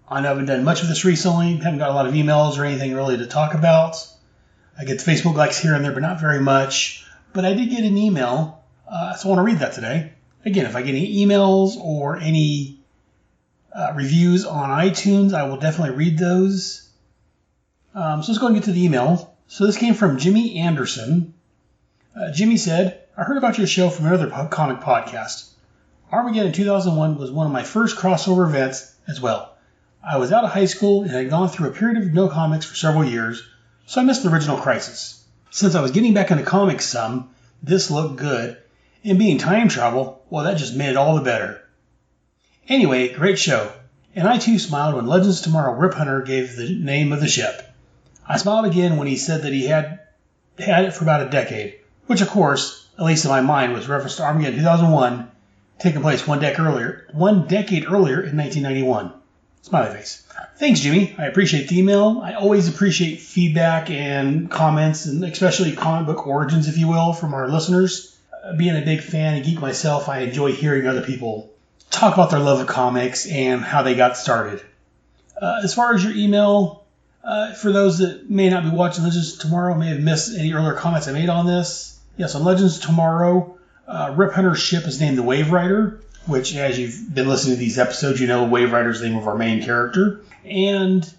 Speaker 1: I know I haven't done much of this recently. Haven't got a lot of emails or anything really to talk about. I get the Facebook likes here and there, but not very much. But I did get an email, so I want to read that today. Again, if I get any emails or any reviews on iTunes, I will definitely read those. So let's go and get to the email. So this came from Jimmy Anderson. Jimmy said, I heard about your show from another comic podcast. Armageddon 2001 was one of my first crossover events as well. I was out of high school and had gone through a period of no comics for several years, so I missed the original Crisis. Since I was getting back into comics some, this looked good, and being time travel, well, that just made it all the better. Anyway, great show, and I too smiled when Legends Tomorrow Rip Hunter gave the name of the ship. I smiled again when he said that he had it for about a decade, which of course, at least in my mind, was reference to Armageddon 2001, taking place one decade earlier in 1991. Smiley face. Thanks, Jimmy. I appreciate the email. I always appreciate feedback and comments, and especially comic book origins, if you will, from our listeners. Being a big fan and geek myself, I enjoy hearing other people talk about their love of comics and how they got started. As far as your email, for those that may not be watching Legends Tomorrow, may have missed any earlier comments I made on this. Yes, on Legends Tomorrow, Rip Hunter's ship is named the Wave Rider, which, as you've been listening to these episodes, you know Wave Rider's the name of our main character. And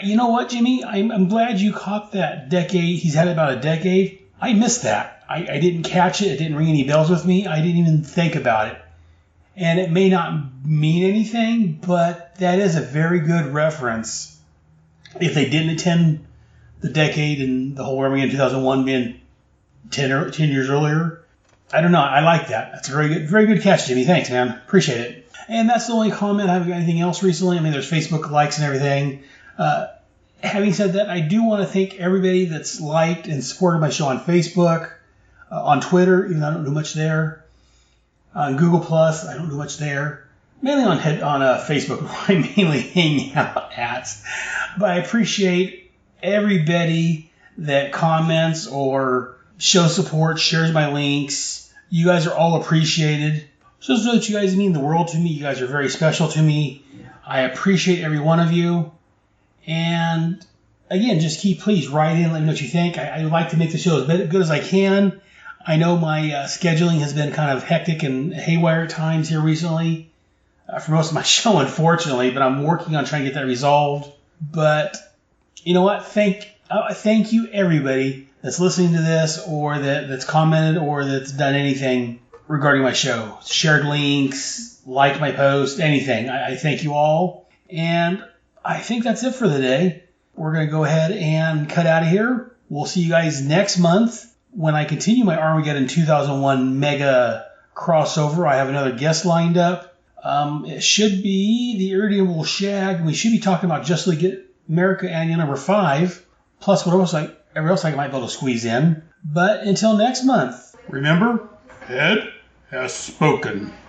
Speaker 1: you know what, Jimmy? I'm glad you caught that decade. He's had about a decade. I missed that. I didn't catch it. It didn't ring any bells with me. I didn't even think about it. And it may not mean anything, but that is a very good reference. If they didn't attend the decade and the whole Armageddon 2001 being 10 years earlier, I don't know. I like that. That's a very good catch, Jimmy. Thanks, man. Appreciate it. And that's the only comment. I haven't got anything else recently. I mean, there's Facebook likes and everything. Having said that, I do want to thank everybody that's liked and supported my show on Facebook, on Twitter, even though I don't do much there, on Google+, I don't do much there, mainly on Facebook, where I mainly hang out at. But I appreciate everybody that comments or shows support, shares my links. You guys are all appreciated. Just know that you guys mean the world to me. You guys are very special to me. I appreciate every one of you. And again, just please write in, let me know what you think. I like to make the show as good as I can. I know my scheduling has been kind of hectic and haywire at times here recently for most of my show, unfortunately, but I'm working on trying to get that resolved. But you know what? Thank you, everybody that's listening to this or that's commented or that's done anything regarding my show. Shared links, liked my post, anything. I thank you all. And I think that's it for the day. We're going to go ahead and cut out of here. We'll see you guys next month when I continue my Armageddon 2001 mega crossover. I have another guest lined up. It should be the Irredeemable Shag. We should be talking about Justice League America Annual number 5, plus whatever else I might be able to squeeze in. But until next month, remember, Ed has spoken.